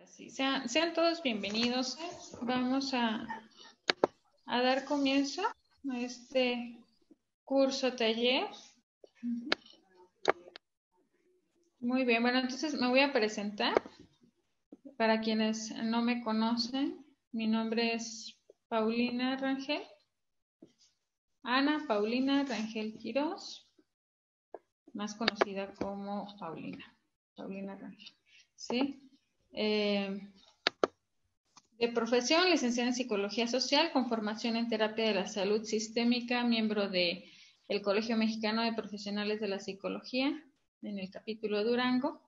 Sí, sean todos bienvenidos. Vamos a dar comienzo a este curso taller. Muy bien, bueno, entonces me voy a presentar. Para quienes no me conocen, mi nombre es Paulina Rangel. Ana Paulina Rangel Quirós, más conocida como Paulina Rangel. ¿Sí? De profesión, licenciada en Psicología Social, con formación en Terapia de la Salud Sistémica, miembro del Colegio Mexicano de Profesionales de la Psicología, en el capítulo de Durango.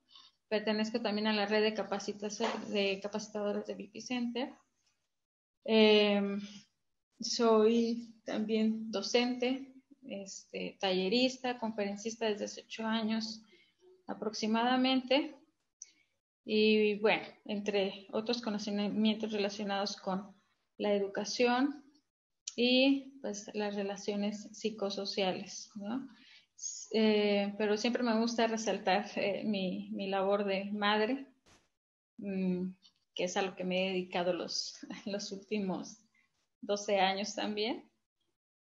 Pertenezco también a la red de capacitadores de Bipicenter. Soy también docente, tallerista, conferencista desde hace 8 años aproximadamente. Y bueno, entre otros conocimientos relacionados con la educación y pues las relaciones psicosociales, ¿no? Pero siempre me gusta resaltar mi labor de madre, que es a lo que me he dedicado los últimos 12 años también.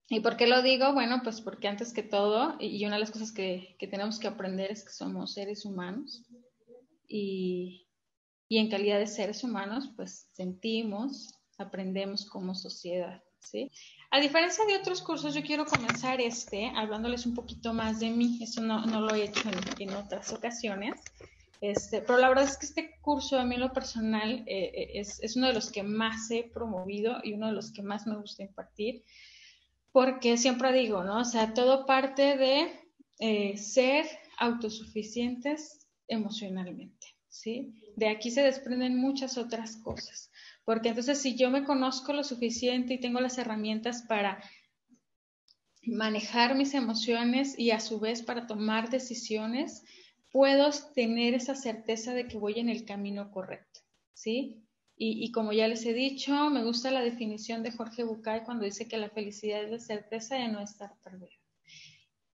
¿Y por qué lo digo? Bueno, pues porque antes que todo, y una de las cosas que tenemos que aprender es que somos seres humanos y en calidad de seres humanos, pues sentimos, aprendemos como sociedad, ¿sí? A diferencia de otros cursos, yo quiero comenzar hablándoles un poquito más de mí. Eso no lo he hecho en otras ocasiones. Pero la verdad es que este curso a mí en lo personal es uno de los que más he promovido y uno de los que más me gusta impartir, porque siempre digo, ¿no? O sea, todo parte de ser autosuficientes emocionalmente, ¿sí? De aquí se desprenden muchas otras cosas, porque entonces si yo me conozco lo suficiente y tengo las herramientas para manejar mis emociones y a su vez para tomar decisiones, puedo tener esa certeza de que voy en el camino correcto, ¿sí? Y como ya les he dicho, me gusta la definición de Jorge Bucay cuando dice que la felicidad es la certeza de no estar perdido.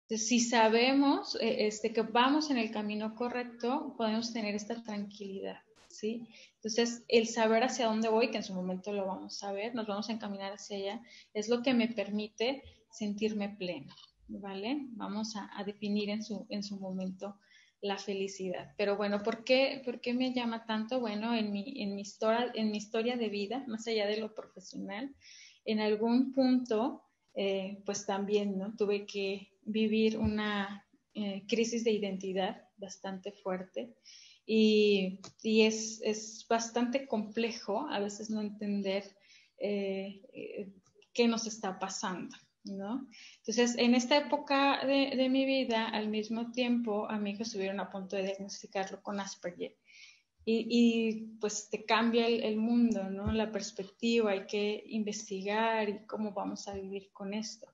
Entonces, si sabemos que vamos en el camino correcto, podemos tener esta tranquilidad, ¿sí? Entonces, el saber hacia dónde voy, que en su momento lo vamos a ver, nos vamos a encaminar hacia allá, es lo que me permite sentirme pleno, ¿vale? Vamos a definir en su momento la felicidad. Pero bueno, ¿por qué me llama tanto? Bueno, en mi historia de vida, más allá de lo profesional, en algún punto, pues también, ¿no? Tuve que vivir una crisis de identidad bastante fuerte y es bastante complejo a veces no entender qué nos está pasando, ¿no? Entonces, en esta época de mi vida, al mismo tiempo, a mi hijo estuvieron a punto de diagnosticarlo con Asperger. Y pues te cambia el mundo, ¿no? La perspectiva, hay que investigar y cómo vamos a vivir con esto.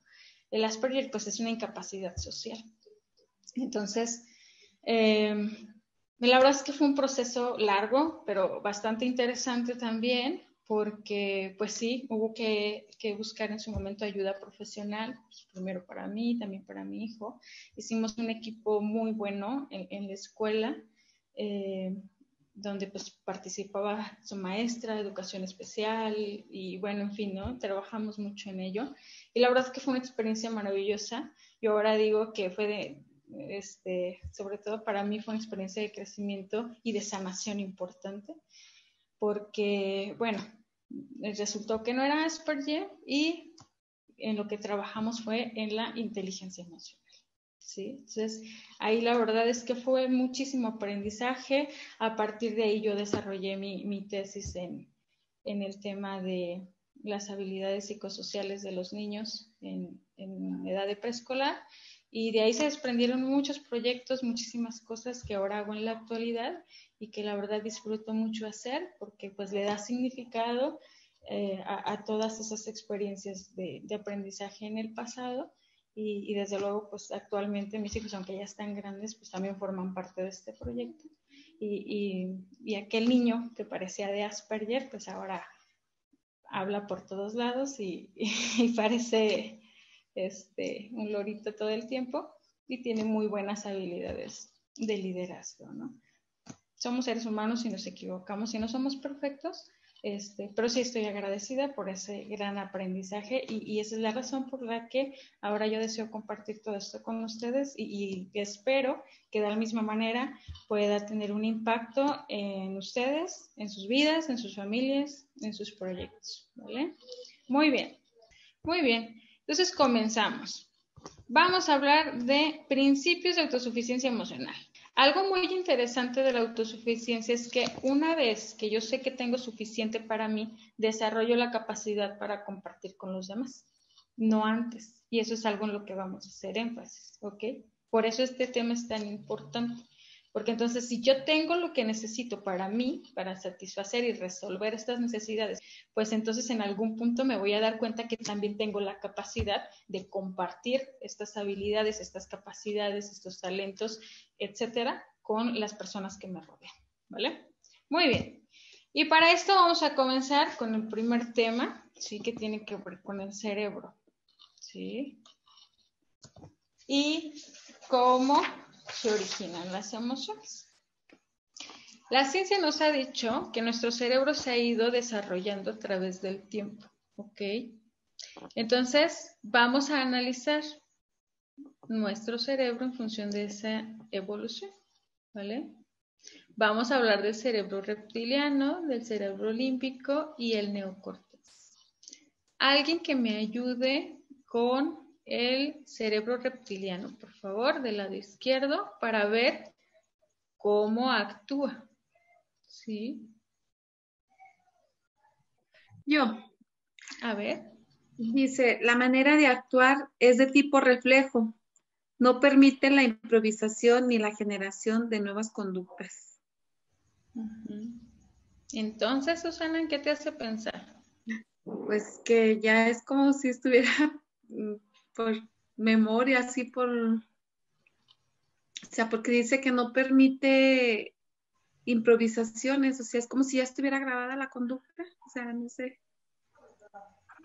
El Asperger pues es una incapacidad social. Entonces, la verdad es que fue un proceso largo, pero bastante interesante también, porque pues sí, hubo que buscar en su momento ayuda profesional, pues, primero para mí, también para mi hijo. Hicimos un equipo muy bueno en la escuela, donde pues participaba su maestra de educación especial y bueno, en fin, ¿no? Trabajamos mucho en ello. Y la verdad es que fue una experiencia maravillosa. Yo ahora digo que fue sobre todo para mí fue una experiencia de crecimiento y de sanación importante, porque, bueno, resultó que no era Asperger y en lo que trabajamos fue en la inteligencia emocional. ¿Sí? Entonces, ahí la verdad es que fue muchísimo aprendizaje. A partir de ahí yo desarrollé mi tesis en el tema de las habilidades psicosociales de los niños en edad de preescolar, y de ahí se desprendieron muchos proyectos, muchísimas cosas que ahora hago en la actualidad y que la verdad disfruto mucho hacer, porque pues le da significado a todas esas experiencias de aprendizaje en el pasado. Y desde luego, pues actualmente mis hijos, aunque ya están grandes, pues también forman parte de este proyecto. Y aquel niño que parecía de Asperger, pues ahora habla por todos lados y parece un lorito todo el tiempo y tiene muy buenas habilidades de liderazgo, ¿no? somos seres humanos y nos equivocamos y no somos perfectos, pero sí estoy agradecida por ese gran aprendizaje y esa es la razón por la que ahora yo deseo compartir todo esto con ustedes y espero que de la misma manera pueda tener un impacto en ustedes, en sus vidas, en sus familias, en sus proyectos, ¿vale? Muy bien, muy bien. Entonces comenzamos. Vamos a hablar de principios de autosuficiencia emocional. Algo muy interesante de la autosuficiencia es que una vez que yo sé que tengo suficiente para mí, desarrollo la capacidad para compartir con los demás, no antes. Y eso es algo en lo que vamos a hacer énfasis, ¿ok? Por eso este tema es tan importante. Porque entonces, si yo tengo lo que necesito para mí, para satisfacer y resolver estas necesidades, pues entonces en algún punto me voy a dar cuenta que también tengo la capacidad de compartir estas habilidades, estas capacidades, estos talentos, etcétera, con las personas que me rodean, ¿vale? Muy bien. Y para esto vamos a comenzar con el primer tema, ¿sí? Que tiene que ver con el cerebro, ¿sí? Y cómo se originan las emociones. La ciencia nos ha dicho que nuestro cerebro se ha ido desarrollando a través del tiempo, ¿ok? Entonces, vamos a analizar nuestro cerebro en función de esa evolución, ¿vale? Vamos a hablar del cerebro reptiliano, del cerebro límbico y el neocórtex. Alguien que me ayude con el cerebro reptiliano, por favor, del lado izquierdo, para ver cómo actúa. ¿Sí? Yo. A ver. Dice, la manera de actuar es de tipo reflejo. No permite la improvisación ni la generación de nuevas conductas. Entonces, Susana, ¿en qué te hace pensar? Pues que ya es como si estuviera por memoria, así por... O sea, porque dice que no permite improvisaciones, o sea, es como si ya estuviera grabada la conducta, o sea, no sé.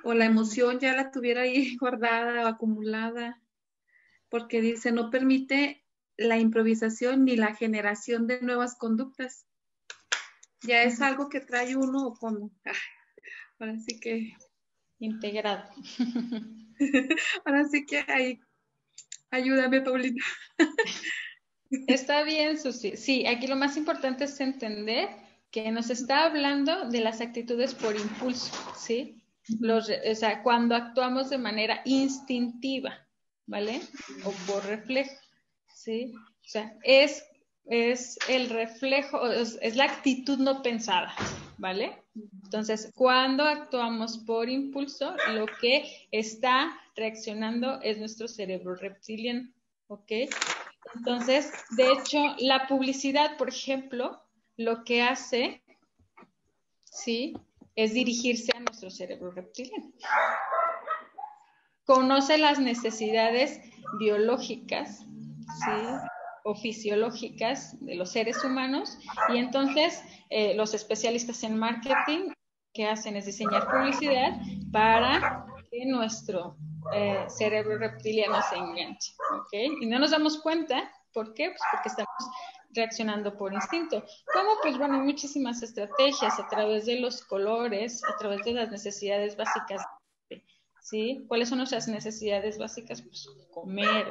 O la emoción ya la tuviera ahí guardada o acumulada, porque dice, no permite la improvisación ni la generación de nuevas conductas. Ya es algo que trae uno como, ahora sí que... Integrado. Ahora sí que ahí, ayúdame, Paulina. Está bien, Susi. Sí, aquí lo más importante es entender que nos está hablando de las actitudes por impulso, ¿sí? O sea, cuando actuamos de manera instintiva, ¿vale? O por reflejo, ¿sí? O sea, es el reflejo, es la actitud no pensada, ¿vale? Entonces, cuando actuamos por impulso, lo que está reaccionando es nuestro cerebro reptiliano, ¿ok? Entonces, de hecho, la publicidad, por ejemplo, lo que hace, ¿sí? Es dirigirse a nuestro cerebro reptiliano. Conoce las necesidades biológicas, ¿sí? O fisiológicas de los seres humanos y entonces los especialistas en marketing que hacen es diseñar publicidad para que nuestro cerebro reptiliano se enganche, ¿ok? Y no nos damos cuenta, ¿por qué? Pues porque estamos reaccionando por instinto. ¿Cómo? Pues bueno, hay muchísimas estrategias a través de los colores, a través de las necesidades básicas, ¿sí? ¿Cuáles son nuestras necesidades básicas? Pues comer,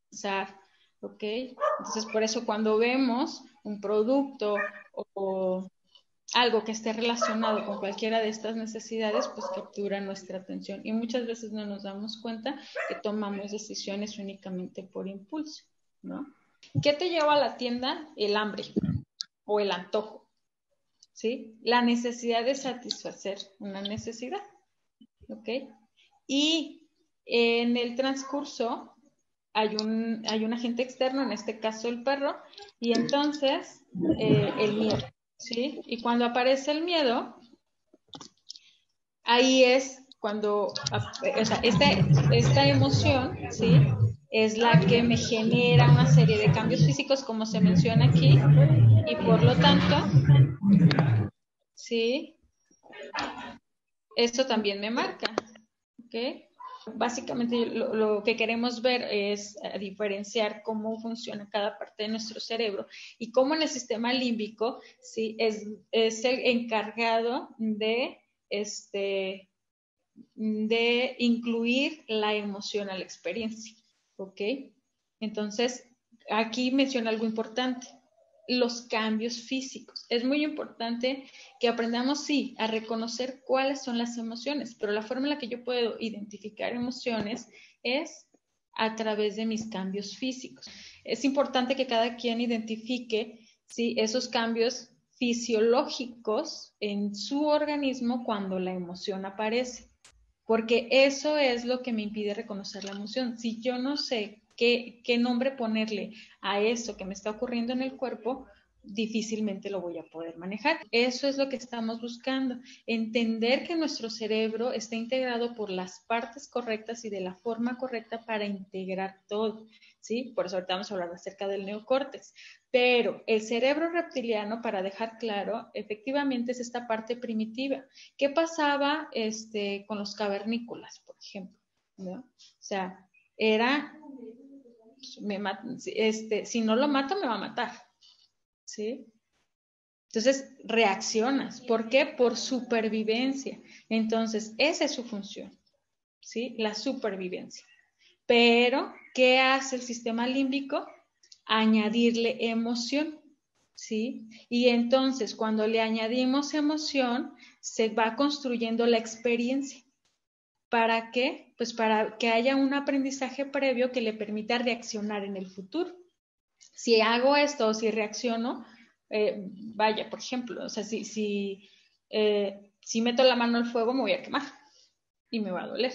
pensar, ¿ok? Entonces, por eso cuando vemos un producto o algo que esté relacionado con cualquiera de estas necesidades, pues captura nuestra atención. Y muchas veces no nos damos cuenta que tomamos decisiones únicamente por impulso, ¿no? ¿Qué te lleva a la tienda? El hambre o el antojo, ¿sí? La necesidad de satisfacer una necesidad, ¿ok? Y en el transcurso hay un agente externo, en este caso el perro, y entonces el miedo, ¿sí? Y cuando aparece el miedo, ahí es cuando, o sea, esta emoción, ¿sí? Es la que me genera una serie de cambios físicos, como se menciona aquí, y por lo tanto, ¿sí? Esto también me marca, ¿ok? Básicamente lo que queremos ver es diferenciar cómo funciona cada parte de nuestro cerebro y cómo en el sistema límbico, ¿sí? es el encargado de incluir la emoción a la experiencia, ¿ok? Entonces, aquí menciona algo importante, los cambios físicos. Es muy importante que aprendamos, sí, a reconocer cuáles son las emociones, pero la forma en la que yo puedo identificar emociones es a través de mis cambios físicos. Es importante que cada quien identifique, ¿sí?, esos cambios fisiológicos en su organismo cuando la emoción aparece, porque eso es lo que me impide reconocer la emoción. Si yo no sé qué nombre ponerle a eso que me está ocurriendo en el cuerpo, difícilmente lo voy a poder manejar. Eso es lo que estamos buscando, entender que nuestro cerebro está integrado por las partes correctas y de la forma correcta para integrar todo, ¿sí? Por eso ahorita vamos a hablar acerca del neocórtex. Pero el cerebro reptiliano, para dejar claro, efectivamente es esta parte primitiva. ¿Qué pasaba con los cavernícolas, por ejemplo? ¿No? O sea, era, si no lo mato, me va a matar, ¿sí? Entonces, reaccionas. ¿Por qué? Por supervivencia. Entonces, esa es su función, ¿sí? La supervivencia. Pero, ¿qué hace el sistema límbico? Añadirle emoción, ¿sí? Y entonces, cuando le añadimos emoción, se va construyendo la experiencia. ¿Para qué? Pues para que haya un aprendizaje previo que le permita reaccionar en el futuro. Si hago esto o si reacciono, vaya, por ejemplo, o sea, si meto la mano al fuego me voy a quemar y me va a doler,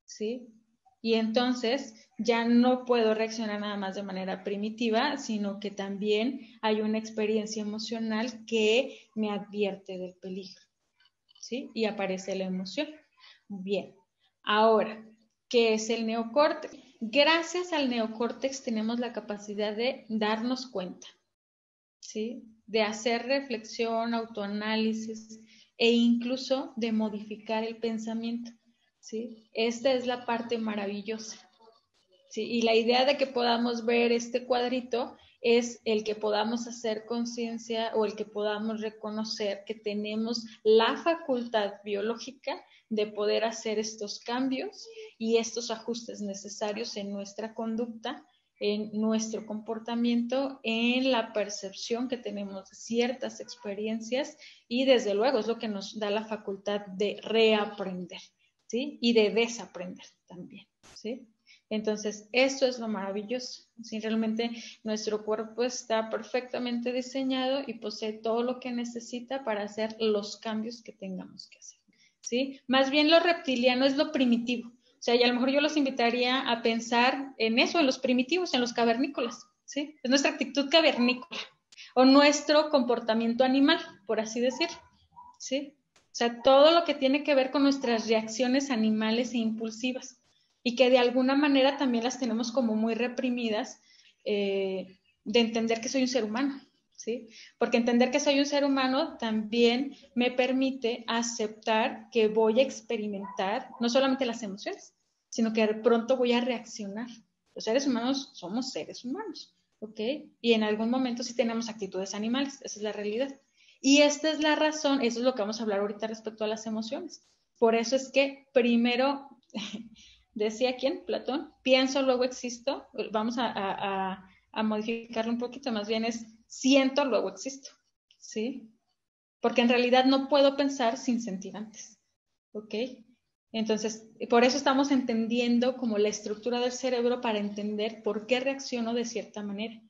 ¿sí? Y entonces ya no puedo reaccionar nada más de manera primitiva, sino que también hay una experiencia emocional que me advierte del peligro, ¿sí? Y aparece la emoción. Bien, ahora, ¿qué es el neocórtex? Gracias al neocórtex tenemos la capacidad de darnos cuenta, ¿sí? De hacer reflexión, autoanálisis e incluso de modificar el pensamiento, ¿sí? Esta es la parte maravillosa, ¿sí? Y la idea de que podamos ver este cuadrito es el que podamos hacer conciencia o el que podamos reconocer que tenemos la facultad biológica de poder hacer estos cambios y estos ajustes necesarios en nuestra conducta, en nuestro comportamiento, en la percepción que tenemos de ciertas experiencias y desde luego es lo que nos da la facultad de reaprender, ¿sí? Y de desaprender también, ¿sí? Entonces, esto es lo maravilloso. ¿Sí? Realmente nuestro cuerpo está perfectamente diseñado y posee todo lo que necesita para hacer los cambios que tengamos que hacer, ¿sí? Más bien lo reptiliano es lo primitivo. O sea, y a lo mejor yo los invitaría a pensar en eso, en los primitivos, en los cavernícolas, ¿sí? Es nuestra actitud cavernícola o nuestro comportamiento animal, por así decirlo, ¿sí? O sea, todo lo que tiene que ver con nuestras reacciones animales e impulsivas y que de alguna manera también las tenemos como muy reprimidas, de entender que soy un ser humano, ¿sí? Porque entender que soy un ser humano también me permite aceptar que voy a experimentar no solamente las emociones, sino que de pronto voy a reaccionar. Los seres humanos somos seres humanos, ¿ok? Y en algún momento sí tenemos actitudes animales, esa es la realidad. Y esta es la razón, eso es lo que vamos a hablar ahorita respecto a las emociones. Por eso es que primero decía quién, Platón, pienso, luego existo. Vamos a modificarlo un poquito, más bien es siento, luego existo, ¿sí? Porque en realidad no puedo pensar sin sentir antes, ¿ok? Entonces, por eso estamos entendiendo como la estructura del cerebro para entender por qué reacciono de cierta manera.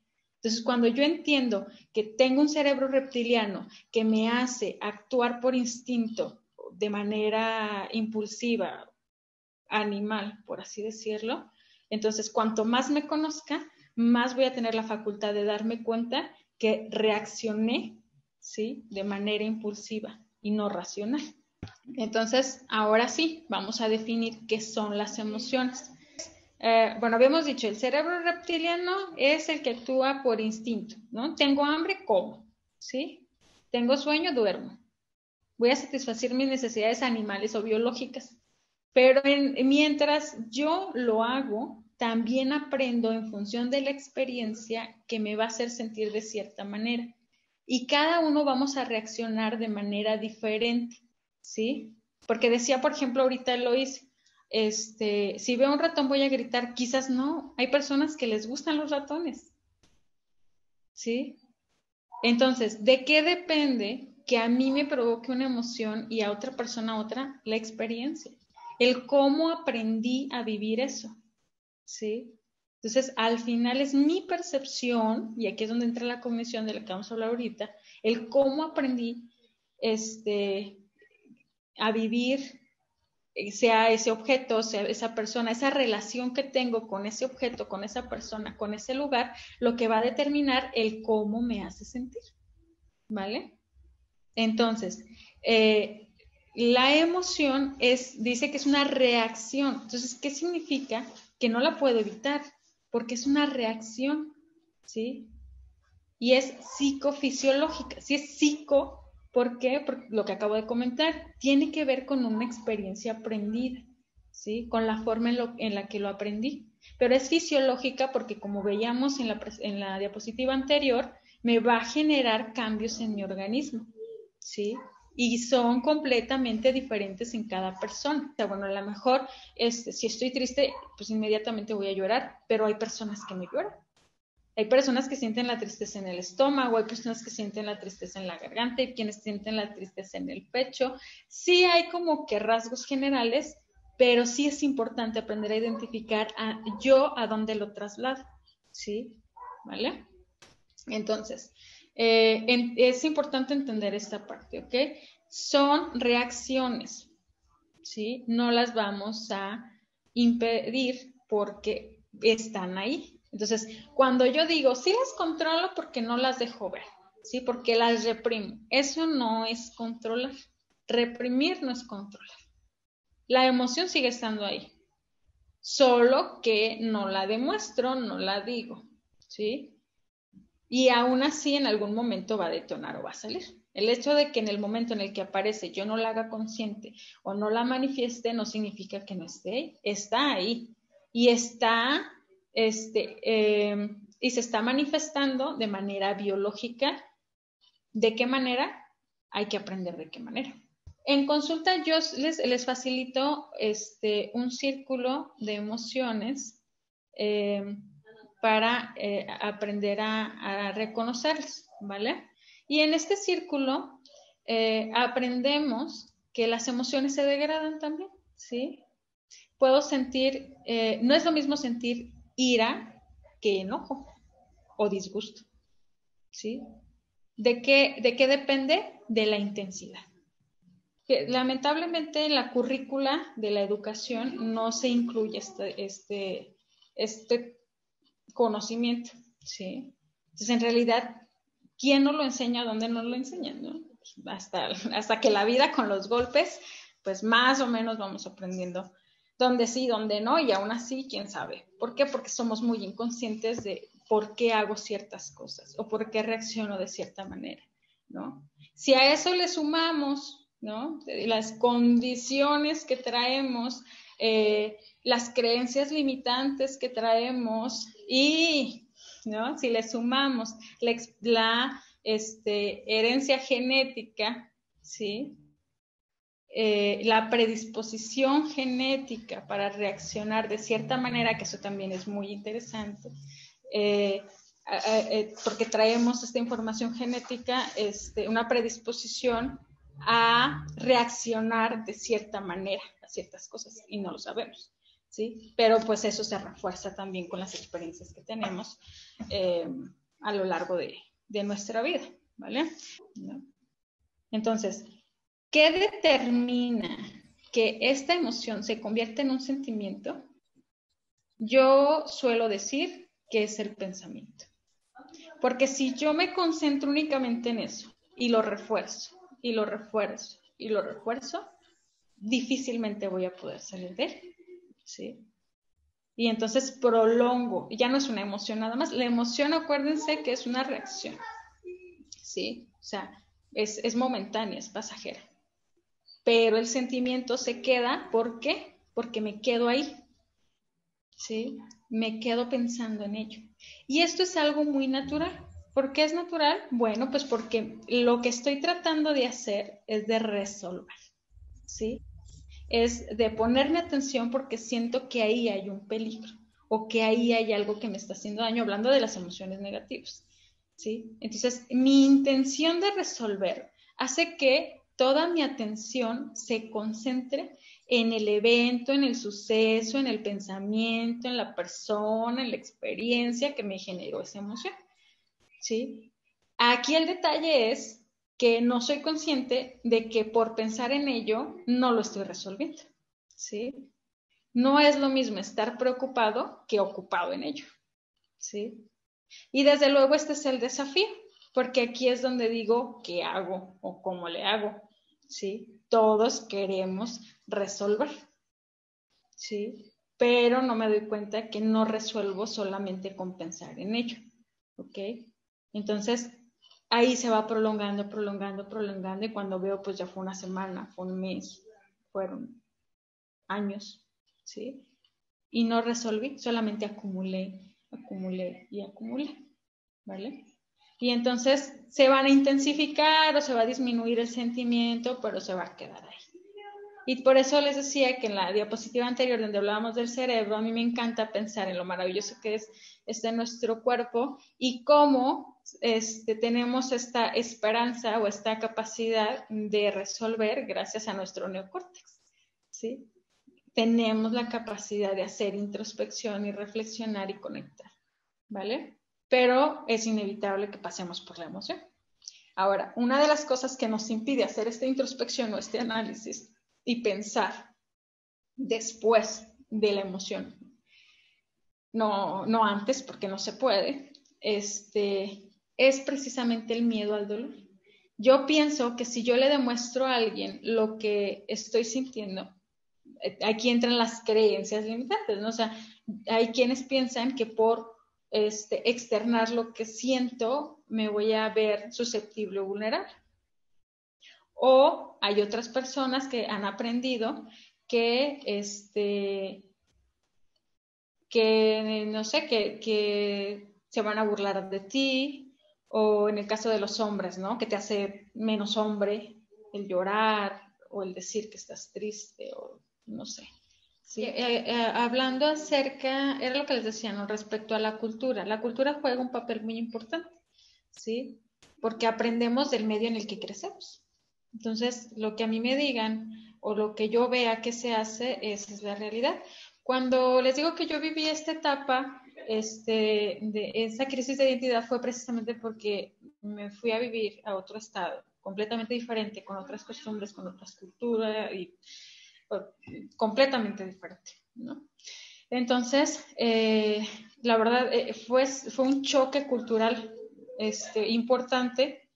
Entonces, cuando yo entiendo que tengo un cerebro reptiliano que me hace actuar por instinto de manera impulsiva, animal, por así decirlo, entonces cuanto más me conozca, más voy a tener la facultad de darme cuenta que reaccioné, ¿sí?, de manera impulsiva y no racional. Entonces, ahora sí, vamos a definir qué son las emociones. Bueno, habíamos dicho, el cerebro reptiliano es el que actúa por instinto, ¿no? Tengo hambre, como, ¿sí? Tengo sueño, duermo. Voy a satisfacer mis necesidades animales o biológicas. Pero mientras yo lo hago, también aprendo en función de la experiencia que me va a hacer sentir de cierta manera. Y cada uno vamos a reaccionar de manera diferente, ¿sí? Porque decía, por ejemplo, ahorita lo hice, si veo un ratón voy a gritar, quizás no. Hay personas que les gustan los ratones, ¿sí? Entonces, ¿de qué depende que a mí me provoque una emoción y a otra persona otra? La experiencia. El cómo aprendí a vivir eso, ¿sí? Entonces, al final es mi percepción, y aquí es donde entra la cognición de la que vamos a hablar ahorita, el cómo aprendí a vivir, sea ese objeto, sea esa persona, esa relación que tengo con ese objeto, con esa persona, con ese lugar, lo que va a determinar el cómo me hace sentir, ¿vale? Entonces, la emoción dice que es una reacción. Entonces, ¿qué significa? Que no la puedo evitar, porque es una reacción, ¿sí? Y es psicofisiológica. Si es psico, ¿por qué? Por lo que acabo de comentar, tiene que ver con una experiencia aprendida, ¿sí? Con la forma en la que lo aprendí. Pero es fisiológica porque, como veíamos en la diapositiva anterior, me va a generar cambios en mi organismo, ¿sí? Y son completamente diferentes en cada persona. O sea, bueno, a lo mejor si estoy triste, pues inmediatamente voy a llorar, pero hay personas que no lloran. Hay personas que sienten la tristeza en el estómago, hay personas que sienten la tristeza en la garganta, hay quienes sienten la tristeza en el pecho. Sí hay como que rasgos generales, pero sí es importante aprender a identificar a dónde lo traslado, ¿sí? ¿Vale? Entonces, es importante entender esta parte, ¿ok? Son reacciones, ¿sí? No las vamos a impedir porque están ahí. Entonces, cuando yo digo, sí las controlo porque no las dejo ver, ¿sí? Porque las reprimo. Eso no es controlar. Reprimir no es controlar. La emoción sigue estando ahí, solo que no la demuestro, no la digo, ¿sí? Y aún así en algún momento va a detonar o va a salir. El hecho de que en el momento en el que aparece yo no la haga consciente o no la manifieste no significa que no esté ahí. Está ahí y está, y se está manifestando de manera biológica. ¿De qué manera? Hay que aprender de qué manera. En consulta yo les facilito un círculo de emociones para aprender a reconocerlas, ¿vale? Y en este círculo aprendemos que las emociones se degradan también, ¿sí? Puedo sentir, no es lo mismo sentir ira que enojo o disgusto, ¿sí? ¿De qué depende? De la intensidad. Que lamentablemente en la currícula de la educación no se incluye este conocimiento, ¿sí? Entonces, en realidad, ¿quién nos lo enseña? ¿Dónde nos lo enseñan? ¿No? Hasta que la vida con los golpes, pues más o menos vamos aprendiendo dónde sí, dónde no, y aún así, quién sabe. ¿Por qué? Porque somos muy inconscientes de por qué hago ciertas cosas o por qué reacciono de cierta manera, ¿no? Si a eso le sumamos, ¿no? Las condiciones que traemos, las creencias limitantes que traemos y, ¿no? Si le sumamos la herencia genética, ¿sí? La predisposición genética para reaccionar de cierta manera, que eso también es muy interesante, porque traemos esta información genética, una predisposición a reaccionar de cierta manera a ciertas cosas y no lo sabemos, ¿sí? Pero pues eso se refuerza también con las experiencias que tenemos a lo largo de nuestra vida, ¿vale? ¿No? Entonces, ¿qué determina que esta emoción se convierta en un sentimiento? Yo suelo decir que es el pensamiento. Porque si yo me concentro únicamente en eso y lo refuerzo, y lo refuerzo, y lo refuerzo, difícilmente voy a poder salir de él, ¿sí? Y entonces prolongo, ya no es una emoción nada más, la emoción, acuérdense que es una reacción, ¿sí? O sea, es momentánea, es pasajera. Pero el sentimiento se queda, ¿por qué? porque me quedo ahí, ¿sí? Me quedo pensando en ello. Y esto es algo muy natural. ¿Por qué es natural? Bueno, pues porque lo que estoy tratando de hacer es de resolver, ¿sí? Es de ponerme atención porque siento que ahí hay un peligro o que ahí hay algo que me está haciendo daño, hablando de las emociones negativas, ¿sí? Entonces, mi intención de resolver hace que toda mi atención se concentre en el evento, en el suceso, en el pensamiento, en la persona, en la experiencia que me generó esa emoción, ¿sí? Aquí el detalle es que no soy consciente de que por pensar en ello no lo estoy resolviendo, ¿sí? No es lo mismo estar preocupado que ocupado en ello, ¿sí? Y desde luego este es el desafío, porque aquí es donde digo qué hago o cómo le hago, ¿sí? Todos queremos resolver, ¿sí? Pero no me doy cuenta que no resuelvo solamente con pensar en ello, ¿ok? Entonces, ahí se va prolongando, prolongando, prolongando, y cuando veo, pues ya fue una semana, fue un mes, fueron años, ¿sí? Y no resolví, solamente acumulé, acumulé y acumulé, ¿vale? Y entonces se van a intensificar o se va a disminuir el sentimiento, pero se va a quedar ahí. Y por eso les decía que en la diapositiva anterior, donde hablábamos del cerebro, a mí me encanta pensar en lo maravilloso que es de nuestro cuerpo y cómo tenemos esta esperanza o esta capacidad de resolver gracias a nuestro neocórtex, ¿sí? Tenemos la capacidad de hacer introspección y reflexionar y conectar, ¿vale? Pero es inevitable que pasemos por la emoción. Ahora, una de las cosas que nos impide hacer esta introspección o este análisis y pensar después de la emoción, no antes, porque no se puede, es precisamente el miedo al dolor. Yo pienso que si yo le demuestro a alguien lo que estoy sintiendo, aquí entran las creencias limitantes, ¿no? O sea, hay quienes piensan que por externar lo que siento me voy a ver susceptible o vulnerable. O hay otras personas que han aprendido que, no sé, que se van a burlar de ti, o en el caso de los hombres, ¿no? Que te hace menos hombre el llorar o el decir que estás triste o no sé. Sí, hablando acerca, era lo que les decía, ¿no? Respecto a la cultura juega un papel muy importante, ¿sí? Porque aprendemos del medio en el que crecemos. Entonces, lo que a mí me digan o lo que yo vea que se hace, esa es la realidad. Cuando les digo que yo viví esta etapa, de esa crisis de identidad, fue precisamente porque me fui a vivir a otro estado, completamente diferente, con otras costumbres, con otras culturas y completamente diferente, ¿no? Entonces, la verdad, fue un choque cultural importante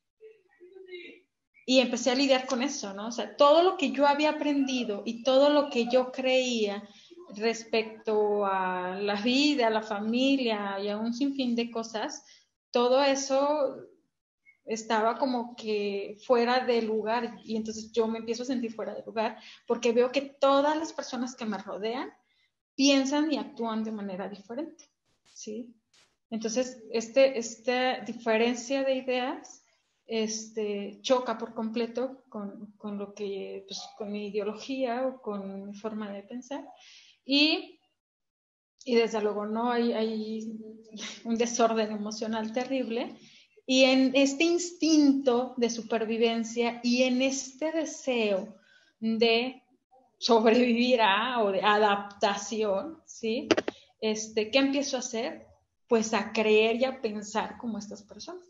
y empecé a lidiar con eso, ¿no? O sea, todo lo que yo había aprendido y todo lo que yo creía respecto a la vida, a la familia y a un sinfín de cosas, todo eso estaba como que fuera de lugar y entonces yo me empiezo a sentir fuera de lugar porque veo que todas las personas que me rodean piensan y actúan de manera diferente, ¿sí? Entonces, esta diferencia de ideas choca por completo con lo que, pues, con mi ideología o con mi forma de pensar y desde luego no hay un desorden emocional terrible y en este instinto de supervivencia y en este deseo de sobrevivir o de adaptación, ¿sí? ¿Qué empiezo a hacer? Pues a creer y a pensar como estas personas,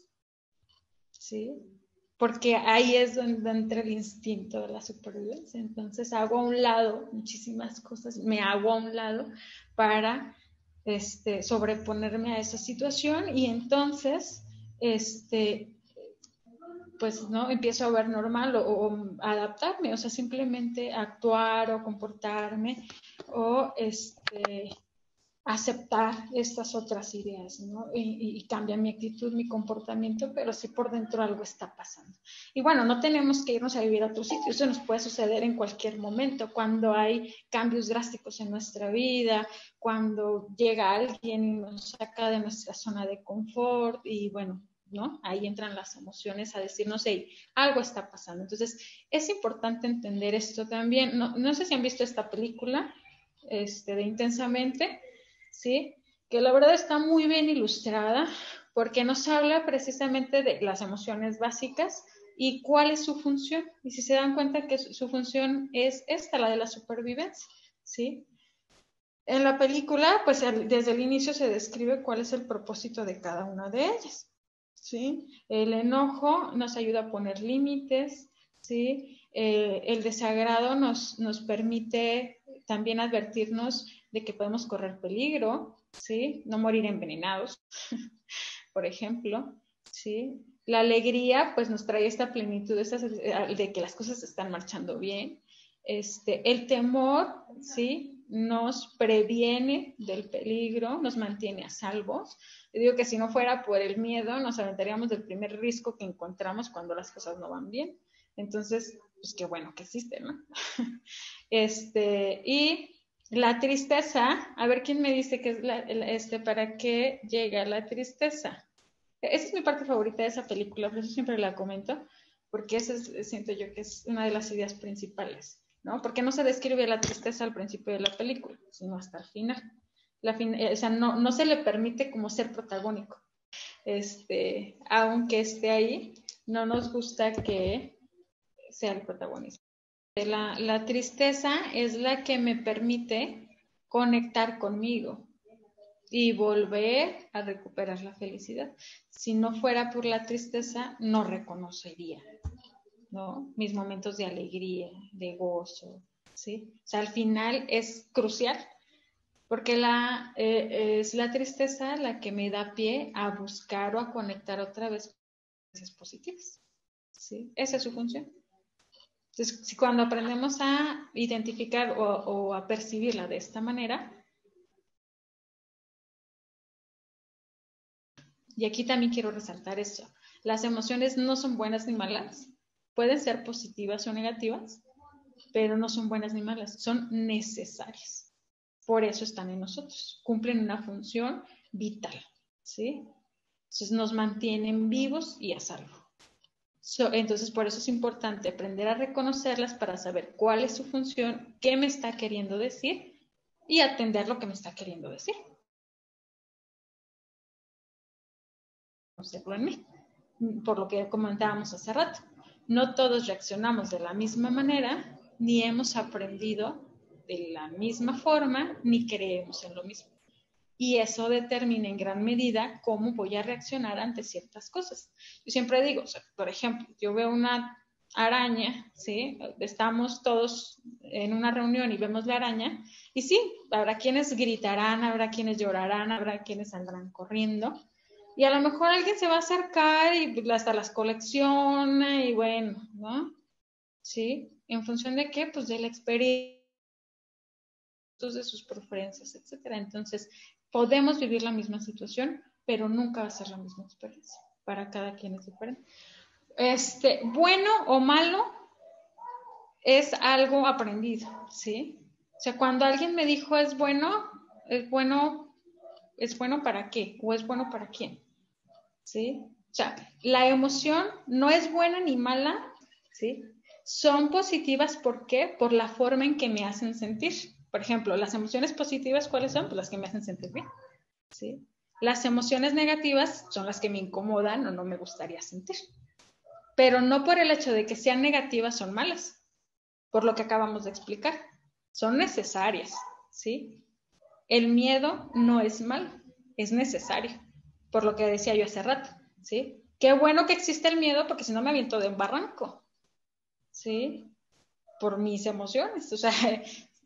¿sí? Porque ahí es donde entra el instinto de la supervivencia. Entonces hago a un lado muchísimas cosas, me hago a un lado para sobreponerme a esa situación y entonces, pues no empiezo a ver normal o adaptarme, o sea, simplemente actuar o comportarme o aceptar estas otras ideas, ¿no? Y cambia mi actitud, mi comportamiento, pero sí por dentro algo está pasando. Y bueno, no tenemos que irnos a vivir a otro sitio, eso nos puede suceder en cualquier momento, cuando hay cambios drásticos en nuestra vida, cuando llega alguien y nos saca de nuestra zona de confort y bueno, ¿no? Ahí entran las emociones a decirnos, hey, algo está pasando. Entonces, es importante entender esto también. No sé si han visto esta película de Intensamente, ¿sí? Que la verdad está muy bien ilustrada porque nos habla precisamente de las emociones básicas y cuál es su función. Y si se dan cuenta que su función es esta, la de la supervivencia, ¿sí? En la película, pues desde el inicio se describe cuál es el propósito de cada una de ellas, ¿sí? El enojo nos ayuda a poner límites, ¿sí? El desagrado nos permite también advertirnos de que podemos correr peligro, ¿sí? No morir envenenados, por ejemplo, ¿sí? La alegría, pues nos trae esta plenitud de que las cosas están marchando bien. El temor, ¿sí? Nos previene del peligro, nos mantiene a salvo. Yo digo que si no fuera por el miedo, nos aventaríamos del primer riesgo que encontramos cuando las cosas no van bien. Entonces, pues qué bueno que existe, ¿no? Y la tristeza, a ver quién me dice que es para qué llega la tristeza. Esa es mi parte favorita de esa película, por eso siempre la comento, porque esa siento yo que es una de las ideas principales, ¿no? Porque no se describe la tristeza al principio de la película, sino hasta el final. O sea, no se le permite como ser protagónico. Aunque esté ahí, no nos gusta que sea el protagonista. La tristeza es la que me permite conectar conmigo y volver a recuperar la felicidad. Si no fuera por la tristeza, no reconocería, ¿no? Mis momentos de alegría, de gozo, ¿sí? O sea, al final es crucial porque es la tristeza la que me da pie a buscar o a conectar otra vez con cosas positivas, ¿sí? Esa es su función. Entonces, si cuando aprendemos a identificar o a percibirla de esta manera, y aquí también quiero resaltar esto, las emociones no son buenas ni malas, pueden ser positivas o negativas, pero no son buenas ni malas, son necesarias. Por eso están en nosotros, cumplen una función vital, ¿sí? Entonces nos mantienen vivos y a salvo. Entonces, por eso es importante aprender a reconocerlas para saber cuál es su función, qué me está queriendo decir y atender lo que me está queriendo decir. Conocerlo en mí, por lo que comentábamos hace rato. No todos reaccionamos de la misma manera, ni hemos aprendido de la misma forma, ni creemos en lo mismo. Y eso determina en gran medida cómo voy a reaccionar ante ciertas cosas. Yo siempre digo, o sea, por ejemplo, yo veo una araña, ¿sí? Estamos todos en una reunión y vemos la araña, y sí, habrá quienes gritarán, habrá quienes llorarán, habrá quienes saldrán corriendo, y a lo mejor alguien se va a acercar y hasta las colecciona, y bueno, ¿no? ¿Sí? ¿En función de qué? Pues de la experiencia, de sus preferencias, etcétera. Entonces, podemos vivir la misma situación, pero nunca va a ser la misma experiencia. Para cada quien es diferente. Bueno o malo es algo aprendido, ¿sí? O sea, cuando alguien me dijo es bueno para qué o es bueno para quién, ¿sí? O sea, la emoción no es buena ni mala, ¿sí? Son positivas, ¿por qué? Por la forma en que me hacen sentir. Por ejemplo, las emociones positivas, ¿cuáles son? Pues las que me hacen sentir bien, ¿sí? Las emociones negativas son las que me incomodan o no me gustaría sentir. Pero no por el hecho de que sean negativas son malas, por lo que acabamos de explicar. Son necesarias, ¿sí? El miedo no es malo, es necesario, por lo que decía yo hace rato, ¿sí? Qué bueno que existe el miedo porque si no me aviento de un barranco, ¿sí? Por mis emociones, o sea,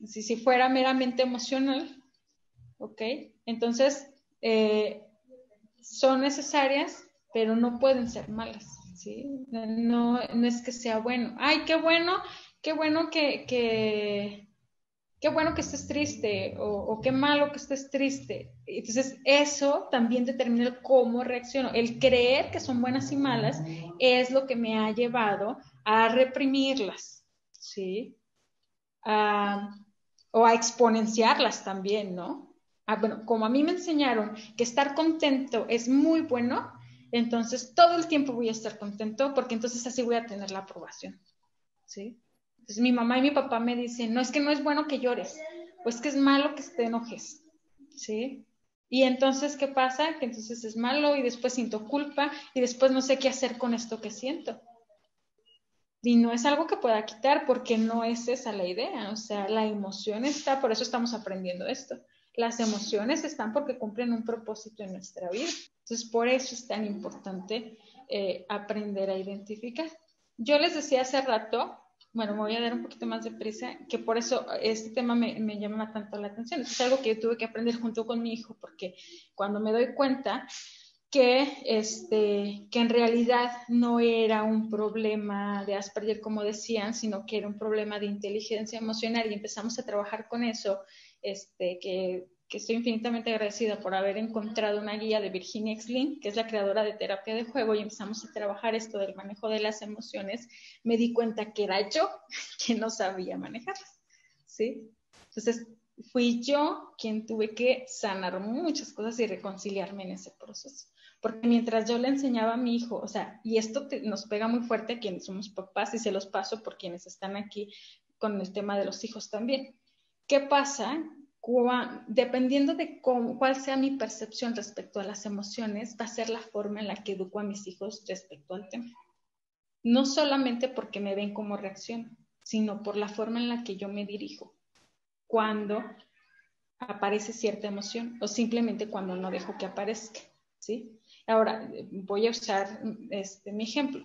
si fuera meramente emocional, ¿ok? Entonces, son necesarias, pero no pueden ser malas, ¿sí? No es que sea bueno. Ay, qué bueno que qué bueno que estés triste o qué malo que estés triste. Entonces, eso también determina el cómo reacciono. El creer que son buenas y malas es lo que me ha llevado a reprimirlas, ¿sí? O a exponenciarlas también, ¿no? Bueno, como a mí me enseñaron que estar contento es muy bueno, entonces todo el tiempo voy a estar contento porque entonces así voy a tener la aprobación, ¿sí? Entonces mi mamá y mi papá me dicen, no, es que no es bueno que llores, pues que es malo que te enojes, ¿sí? Y entonces, ¿qué pasa? Que entonces es malo y después siento culpa y después no sé qué hacer con esto que siento. Y no es algo que pueda quitar porque no es esa la idea, o sea, la emoción está, por eso estamos aprendiendo esto. Las emociones están porque cumplen un propósito en nuestra vida. Entonces, por eso es tan importante aprender a identificar. Yo les decía hace rato, bueno, me voy a dar un poquito más de prisa, que por eso este tema me llama tanto la atención. Es algo que yo tuve que aprender junto con mi hijo, porque cuando me doy cuenta que en realidad no era un problema de Asperger, como decían, sino que era un problema de inteligencia emocional y empezamos a trabajar con eso, que estoy infinitamente agradecida por haber encontrado una guía de Virginia Exlin, que es la creadora de terapia de juego, y empezamos a trabajar esto del manejo de las emociones, me di cuenta que era yo que no sabía manejarlas, ¿sí? Entonces, fui yo quien tuve que sanar muchas cosas y reconciliarme en ese proceso. Porque mientras yo le enseñaba a mi hijo, o sea, y esto nos pega muy fuerte a quienes somos papás y se los paso por quienes están aquí con el tema de los hijos también. ¿Qué pasa? Dependiendo de cuál sea mi percepción respecto a las emociones, va a ser la forma en la que educo a mis hijos respecto al tema. No solamente porque me ven cómo reacciono, sino por la forma en la que yo me dirijo cuando aparece cierta emoción o simplemente cuando no dejo que aparezca, ¿sí? Ahora, voy a usar mi ejemplo.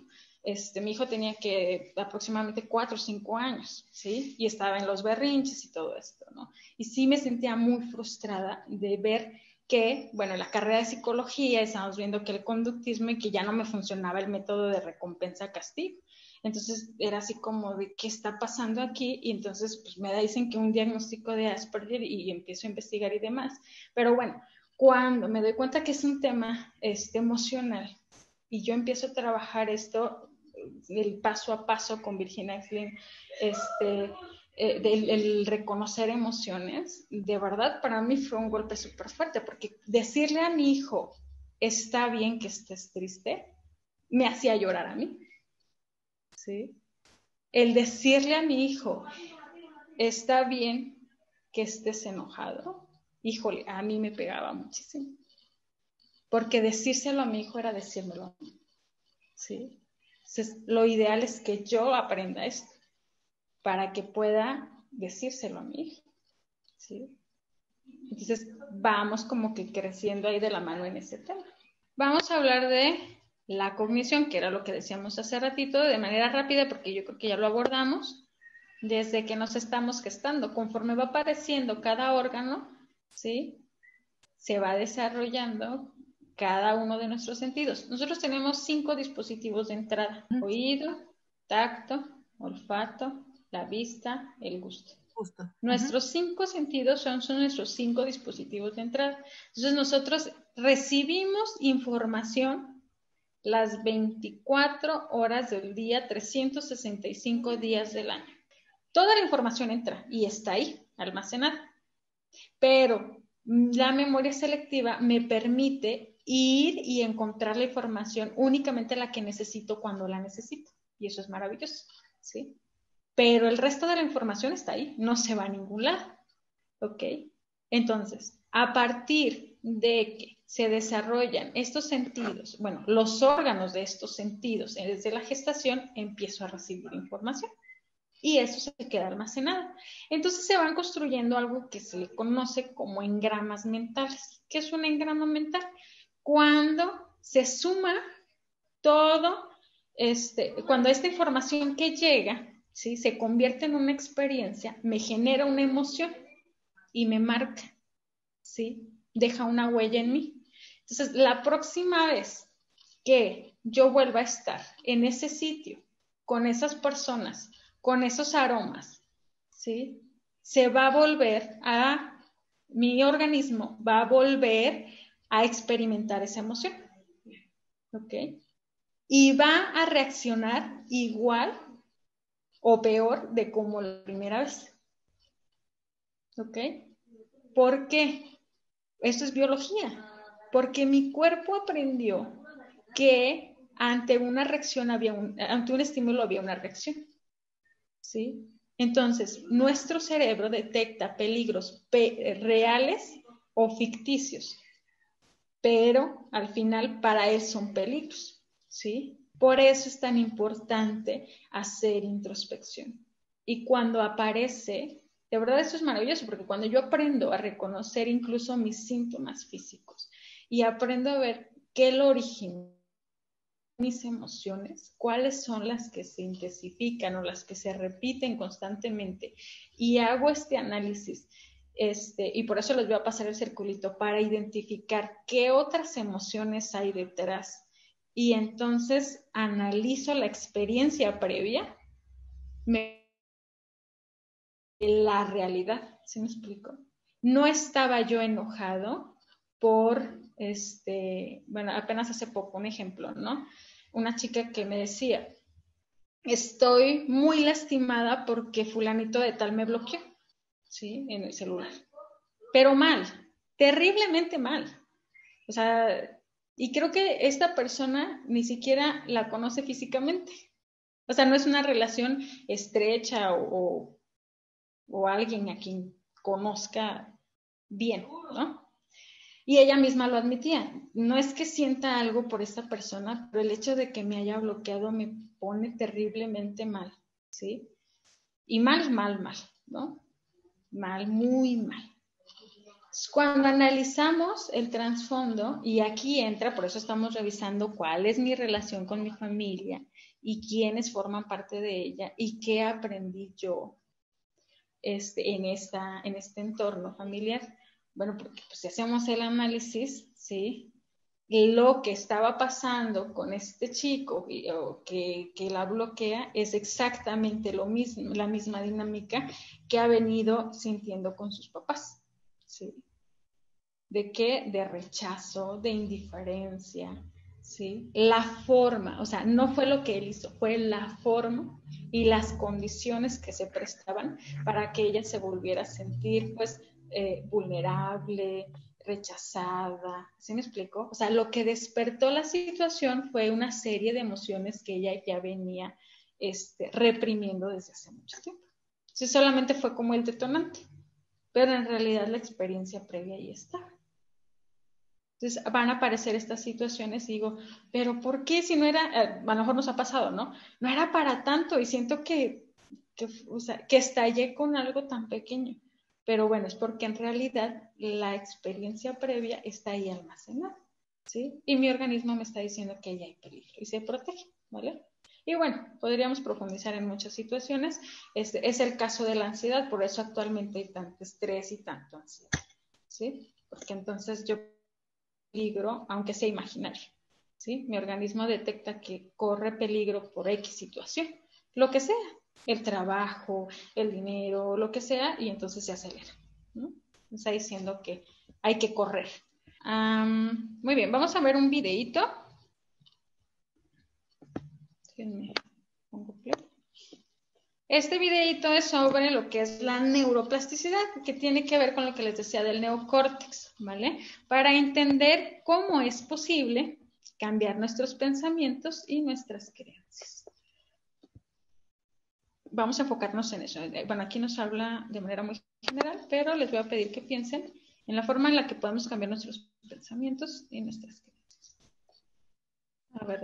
Mi hijo tenía que aproximadamente 4 o 5 años, ¿sí? Y estaba en los berrinches y todo esto, ¿no? Y sí me sentía muy frustrada de ver que, bueno, en la carrera de psicología estamos viendo que el conductismo y que ya no me funcionaba el método de recompensa-castigo. Entonces era así como de qué está pasando aquí y entonces pues me dicen que un diagnóstico de Asperger y empiezo a investigar y demás. Pero bueno, cuando me doy cuenta que es un tema emocional y yo empiezo a trabajar esto, el paso a paso con Virginia Exlin, el reconocer emociones, de verdad para mí fue un golpe súper fuerte, porque decirle a mi hijo, está bien que estés triste, me hacía llorar a mí, ¿sí? El decirle a mi hijo, está bien que estés enojado, híjole, a mí me pegaba muchísimo. Porque decírselo a mi hijo era decírmelo a mí, ¿sí? Entonces, lo ideal es que yo aprenda esto para que pueda decírselo a mi hijo, ¿sí? Entonces, vamos como que creciendo ahí de la mano en ese tema. Vamos a hablar de la cognición, que era lo que decíamos hace ratito, de manera rápida, porque yo creo que ya lo abordamos. Desde que nos estamos gestando, conforme va apareciendo cada órgano, ¿sí? Se va desarrollando cada uno de nuestros sentidos. Nosotros tenemos 5 dispositivos de entrada: oído, tacto, olfato, la vista, el gusto. Justo. Nuestros 5 sentidos son nuestros 5 dispositivos de entrada. Entonces nosotros recibimos información las 24 horas del día, 365 días del año. Toda la información entra y está ahí, almacenada. Pero la memoria selectiva me permite ir y encontrar la información únicamente la que necesito cuando la necesito. Y eso es maravilloso, ¿sí? Pero el resto de la información está ahí, no se va a ningún lado, ¿ok? Entonces, a partir de que se desarrollan estos sentidos, bueno, los órganos de estos sentidos desde la gestación, empiezo a recibir información y eso se queda almacenado. Entonces se van construyendo algo que se le conoce como engramas mentales. ¿Qué es un engrama mental? Cuando se suma todo, cuando esta información que llega, ¿sí? Se convierte en una experiencia, me genera una emoción y me marca, ¿sí? Deja una huella en mí. Entonces, la próxima vez que yo vuelva a estar en ese sitio, con esas personas, con esos aromas, ¿sí? mi organismo va a volver a experimentar esa emoción. ¿Ok? Y va a reaccionar igual o peor de como la primera vez. ¿Ok? ¿Por qué? Esto es biología. Porque mi cuerpo aprendió que ante una reacción ante un estímulo había una reacción. ¿Sí? Entonces, nuestro cerebro detecta peligros reales o ficticios, pero al final para él son peligros, ¿sí? Por eso es tan importante hacer introspección. Y cuando aparece, de verdad esto es maravilloso, porque cuando yo aprendo a reconocer incluso mis síntomas físicos y aprendo a ver qué lo origina, mis emociones, cuáles son las que se intensifican o las que se repiten constantemente, y hago este análisis, y por eso les voy a pasar el circulito para identificar qué otras emociones hay detrás, y entonces analizo la experiencia previa, la realidad, ¿sí me explico? No estaba yo enojado por, bueno, apenas hace poco un ejemplo, ¿no? Una chica que me decía, estoy muy lastimada porque fulanito de tal me bloqueó, ¿sí? En el celular. Pero mal, terriblemente mal. O sea, y creo que esta persona ni siquiera la conoce físicamente. O sea, no es una relación estrecha o alguien a quien conozca bien, ¿no? Y ella misma lo admitía. No es que sienta algo por esta persona, pero el hecho de que me haya bloqueado me pone terriblemente mal, ¿sí? Y mal, mal, mal, ¿no? Mal, muy mal. Cuando analizamos el trasfondo, y aquí entra, por eso estamos revisando cuál es mi relación con mi familia y quiénes forman parte de ella y qué aprendí yo en este entorno familiar. Bueno, porque pues, si hacemos el análisis, ¿sí? Lo que estaba pasando con este chico que la bloquea es exactamente lo mismo, la misma dinámica que ha venido sintiendo con sus papás, ¿sí? ¿De qué? De rechazo, de indiferencia, ¿sí? La forma, o sea, no fue lo que él hizo, fue la forma y las condiciones que se prestaban para que ella se volviera a sentir, pues, vulnerable, rechazada, ¿sí me explico? O sea, lo que despertó la situación fue una serie de emociones que ella ya venía reprimiendo desde hace mucho tiempo. Sí, solamente fue como el detonante, pero en realidad la experiencia previa ahí está. Entonces van a aparecer estas situaciones y digo, pero ¿por qué si no era, a lo mejor nos ha pasado, ¿no? No era para tanto y siento o sea, que estallé con algo tan pequeño. Pero bueno, es porque en realidad la experiencia previa está ahí almacenada, ¿sí? Y mi organismo me está diciendo que ya hay peligro y se protege, ¿vale? Y bueno, podríamos profundizar en muchas situaciones. Es el caso de la ansiedad, por eso actualmente hay tanto estrés y tanto ansiedad, ¿sí? Porque entonces yo peligro, aunque sea imaginario, ¿sí? Mi organismo detecta que corre peligro por X situación, lo que sea, el trabajo, el dinero, lo que sea, y entonces se acelera, ¿no? Está diciendo que hay que correr. Muy bien, vamos a ver un videíto. Este videito es sobre lo que es la neuroplasticidad, que tiene que ver con lo que les decía del neocórtex, ¿vale? Para entender cómo es posible cambiar nuestros pensamientos y nuestras creencias. Vamos a enfocarnos en eso. Bueno, aquí nos habla de manera muy general, pero les voy a pedir que piensen en la forma en la que podemos cambiar nuestros pensamientos y nuestras creencias. A ver,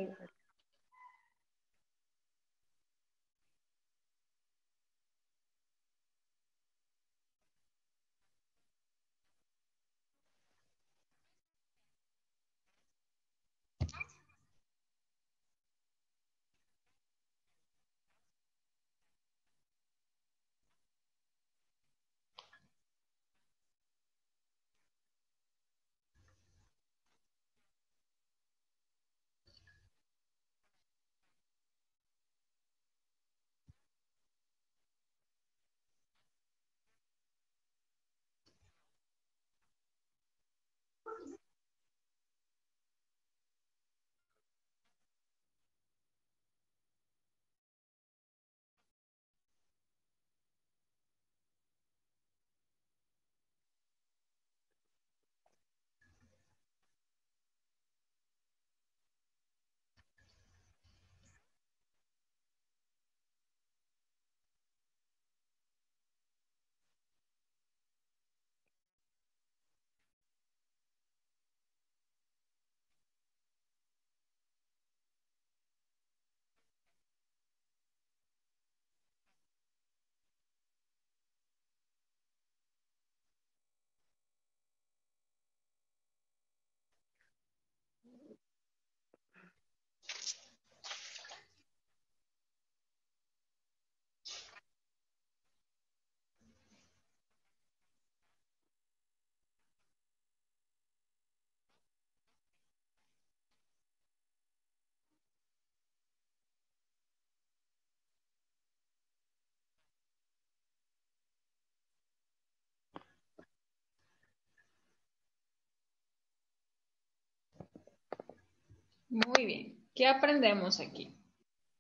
Muy bien. ¿Qué aprendemos aquí?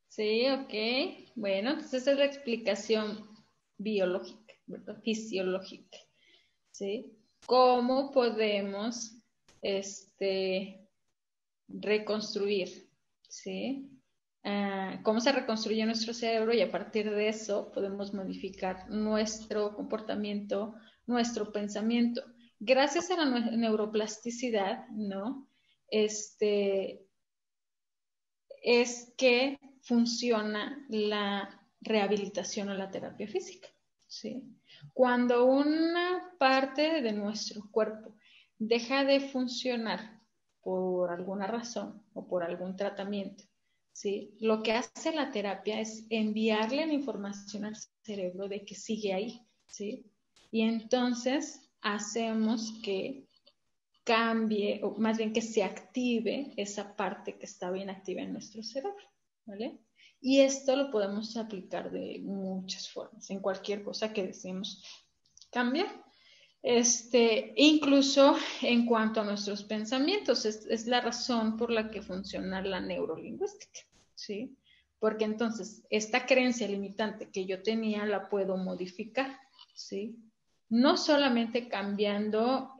Sí, ok. Bueno, entonces esa es la explicación biológica, ¿verdad? Fisiológica. ¿Sí? ¿Cómo podemos reconstruir? ¿Sí? Cómo se reconstruye nuestro cerebro y a partir de eso podemos modificar nuestro comportamiento, nuestro pensamiento. Gracias a la neuroplasticidad, ¿no? Es que funciona la rehabilitación o la terapia física, ¿sí? Cuando una parte de nuestro cuerpo deja de funcionar por alguna razón o por algún tratamiento, ¿sí? Lo que hace la terapia es enviarle la información al cerebro de que sigue ahí, ¿sí? Y entonces hacemos que cambie, o más bien que se active esa parte que está bien activa en nuestro cerebro, ¿vale? Y esto lo podemos aplicar de muchas formas, en cualquier cosa que deseemos cambiar. Incluso en cuanto a nuestros pensamientos, es la razón por la que funciona la neurolingüística, ¿sí? Porque entonces esta creencia limitante que yo tenía la puedo modificar, ¿sí? No solamente cambiando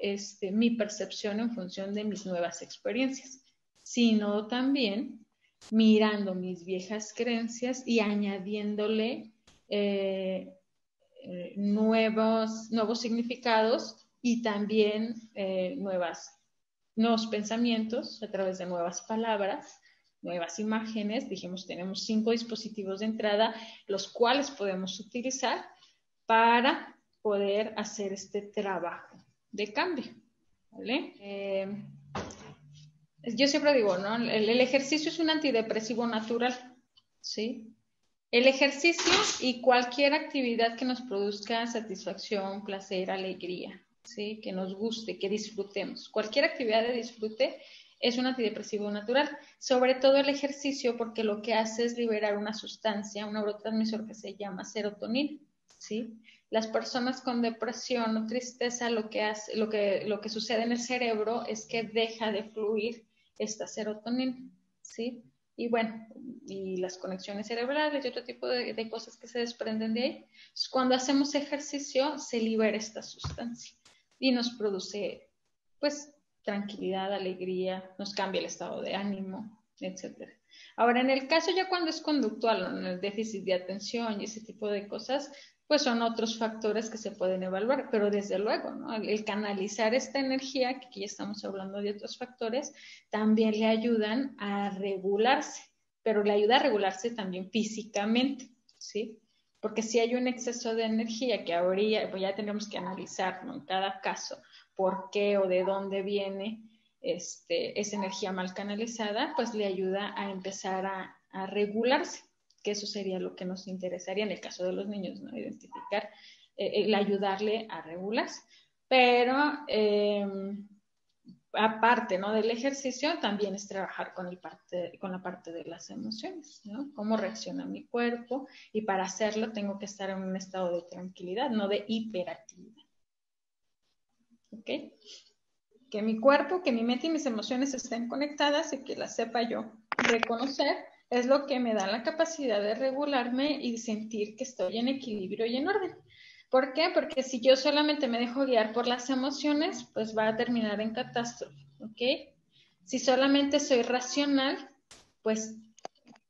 mi percepción en función de mis nuevas experiencias, sino también mirando mis viejas creencias y añadiéndole nuevos significados y también nuevos pensamientos a través de nuevas palabras, nuevas imágenes. Dijimos, tenemos 5 dispositivos de entrada, los cuales podemos utilizar para poder hacer este trabajo de cambio, ¿vale? Yo siempre digo, ¿no? El ejercicio es un antidepresivo natural, ¿sí? El ejercicio y cualquier actividad que nos produzca satisfacción, placer, alegría, ¿sí? Que nos guste, que disfrutemos. Cualquier actividad de disfrute es un antidepresivo natural. Sobre todo el ejercicio, porque lo que hace es liberar una sustancia, un neurotransmisor que se llama serotonina, ¿sí? Las personas con depresión o tristeza, lo que sucede en el cerebro es que deja de fluir esta serotonina, ¿sí? Y bueno, y las conexiones cerebrales y otro tipo de cosas que se desprenden de ahí. Entonces, cuando hacemos ejercicio, se libera esta sustancia y nos produce, pues, tranquilidad, alegría, nos cambia el estado de ánimo, etcétera. Ahora, en el caso ya cuando es conductual, en el déficit de atención y ese tipo de cosas, pues son otros factores que se pueden evaluar, pero desde luego, ¿no? El canalizar esta energía, que aquí ya estamos hablando de otros factores, también le ayudan a regularse, pero le ayuda a regularse también físicamente, ¿sí? Porque si hay un exceso de energía que habría, pues ya tenemos que analizar, ¿no? En cada caso, por qué o de dónde viene esa energía mal canalizada, pues le ayuda a empezar a regularse, que eso sería lo que nos interesaría en el caso de los niños, ¿no? Identificar, el ayudarle a regularse. Pero aparte, ¿no? Del ejercicio, también es trabajar con la parte de las emociones, ¿no? Cómo reacciona mi cuerpo, y para hacerlo tengo que estar en un estado de tranquilidad, no de hiperactividad. ¿Ok? Que mi cuerpo, que mi mente y mis emociones estén conectadas y que las sepa yo reconocer, es lo que me da la capacidad de regularme y sentir que estoy en equilibrio y en orden. ¿Por qué? Porque si yo solamente me dejo guiar por las emociones, pues va a terminar en catástrofe, ¿ok? Si solamente soy racional, pues,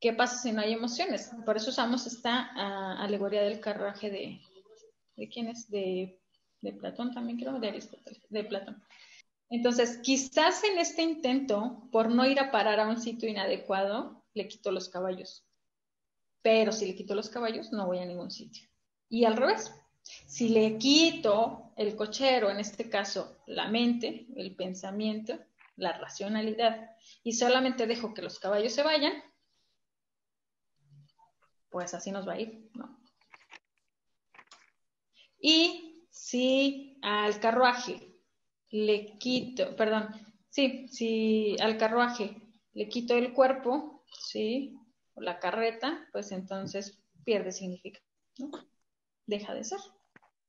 ¿qué pasa si no hay emociones? Por eso usamos esta alegoría del carruaje ¿de quién es? De Platón también, creo, de Aristóteles, de Platón. Entonces, quizás en este intento, por no ir a parar a un sitio inadecuado, le quito los caballos. Pero si le quito los caballos, no voy a ningún sitio. Y al revés, si le quito el cochero, en este caso la mente, el pensamiento, la racionalidad, y solamente dejo que los caballos se vayan, pues así nos va a ir, ¿no? Y si al carruaje le quito, perdón, sí, si al carruaje le quito el cuerpo, ¿sí? O la carreta, pues entonces pierde significado, ¿no? Deja de ser.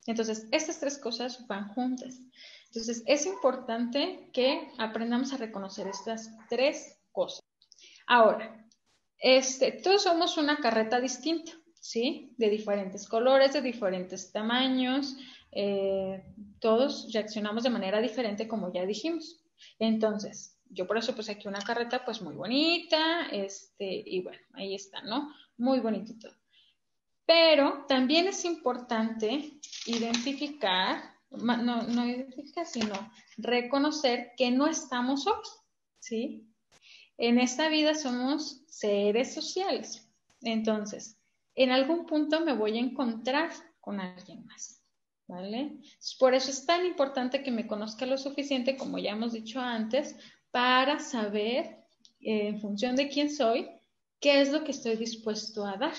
Entonces, estas 3 cosas van juntas. Entonces, es importante que aprendamos a reconocer estas 3 cosas. Ahora, todos somos una carreta distinta, ¿sí? De diferentes colores, de diferentes tamaños, todos reaccionamos de manera diferente, como ya dijimos. Entonces, yo por eso puse aquí una carreta pues muy bonita, y bueno, ahí está, ¿no? Muy bonito todo. Pero también es importante identificar, no identificar, sino reconocer que no estamos solos, ¿sí? En esta vida somos seres sociales. Entonces, en algún punto me voy a encontrar con alguien más, ¿vale? Por eso es tan importante que me conozca lo suficiente, como ya hemos dicho antes, para saber, en función de quién soy, qué es lo que estoy dispuesto a dar,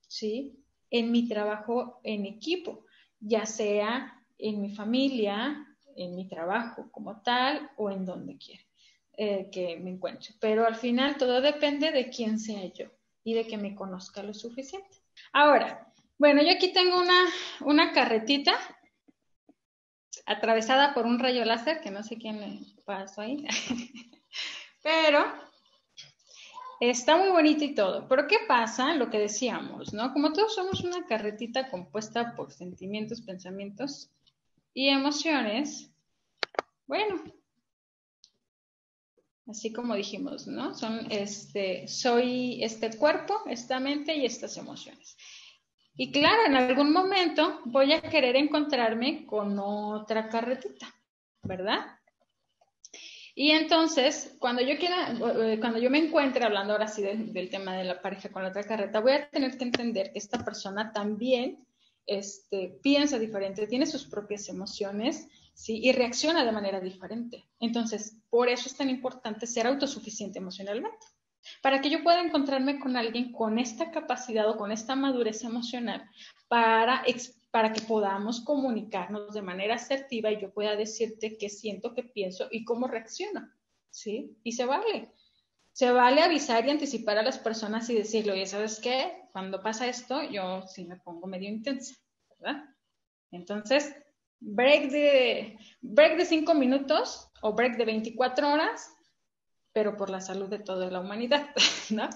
¿sí? En mi trabajo en equipo, ya sea en mi familia, en mi trabajo como tal o en donde quiera que me encuentre. Pero al final todo depende de quién sea yo y de que me conozca lo suficiente. Ahora, bueno, yo aquí tengo una carretita atravesada por un rayo láser, que no sé quién le pasó ahí, pero está muy bonito y todo. Pero ¿qué pasa? Lo que decíamos, ¿no? Como todos somos una carretita compuesta por sentimientos, pensamientos y emociones, bueno, así como dijimos, ¿no? Soy este cuerpo, esta mente y estas emociones. Y claro, en algún momento voy a querer encontrarme con otra carretita, ¿verdad? Y entonces, cuando yo me encuentre, hablando ahora sí del tema de la pareja con la otra carreta, voy a tener que entender que esta persona también piensa diferente, tiene sus propias emociones, ¿sí? Y reacciona de manera diferente. Entonces, por eso es tan importante ser autosuficiente emocionalmente. Para que yo pueda encontrarme con alguien con esta capacidad o con esta madurez emocional para que podamos comunicarnos de manera asertiva y yo pueda decirte qué siento, qué pienso y cómo reacciono, ¿sí? Y se vale. Se vale avisar y anticipar a las personas y decirle, oye, ¿sabes qué? Cuando pasa esto, yo sí me pongo medio intensa, ¿verdad? Entonces, break de 5 minutos o break de 24 horas, pero por la salud de toda la humanidad, ¿no?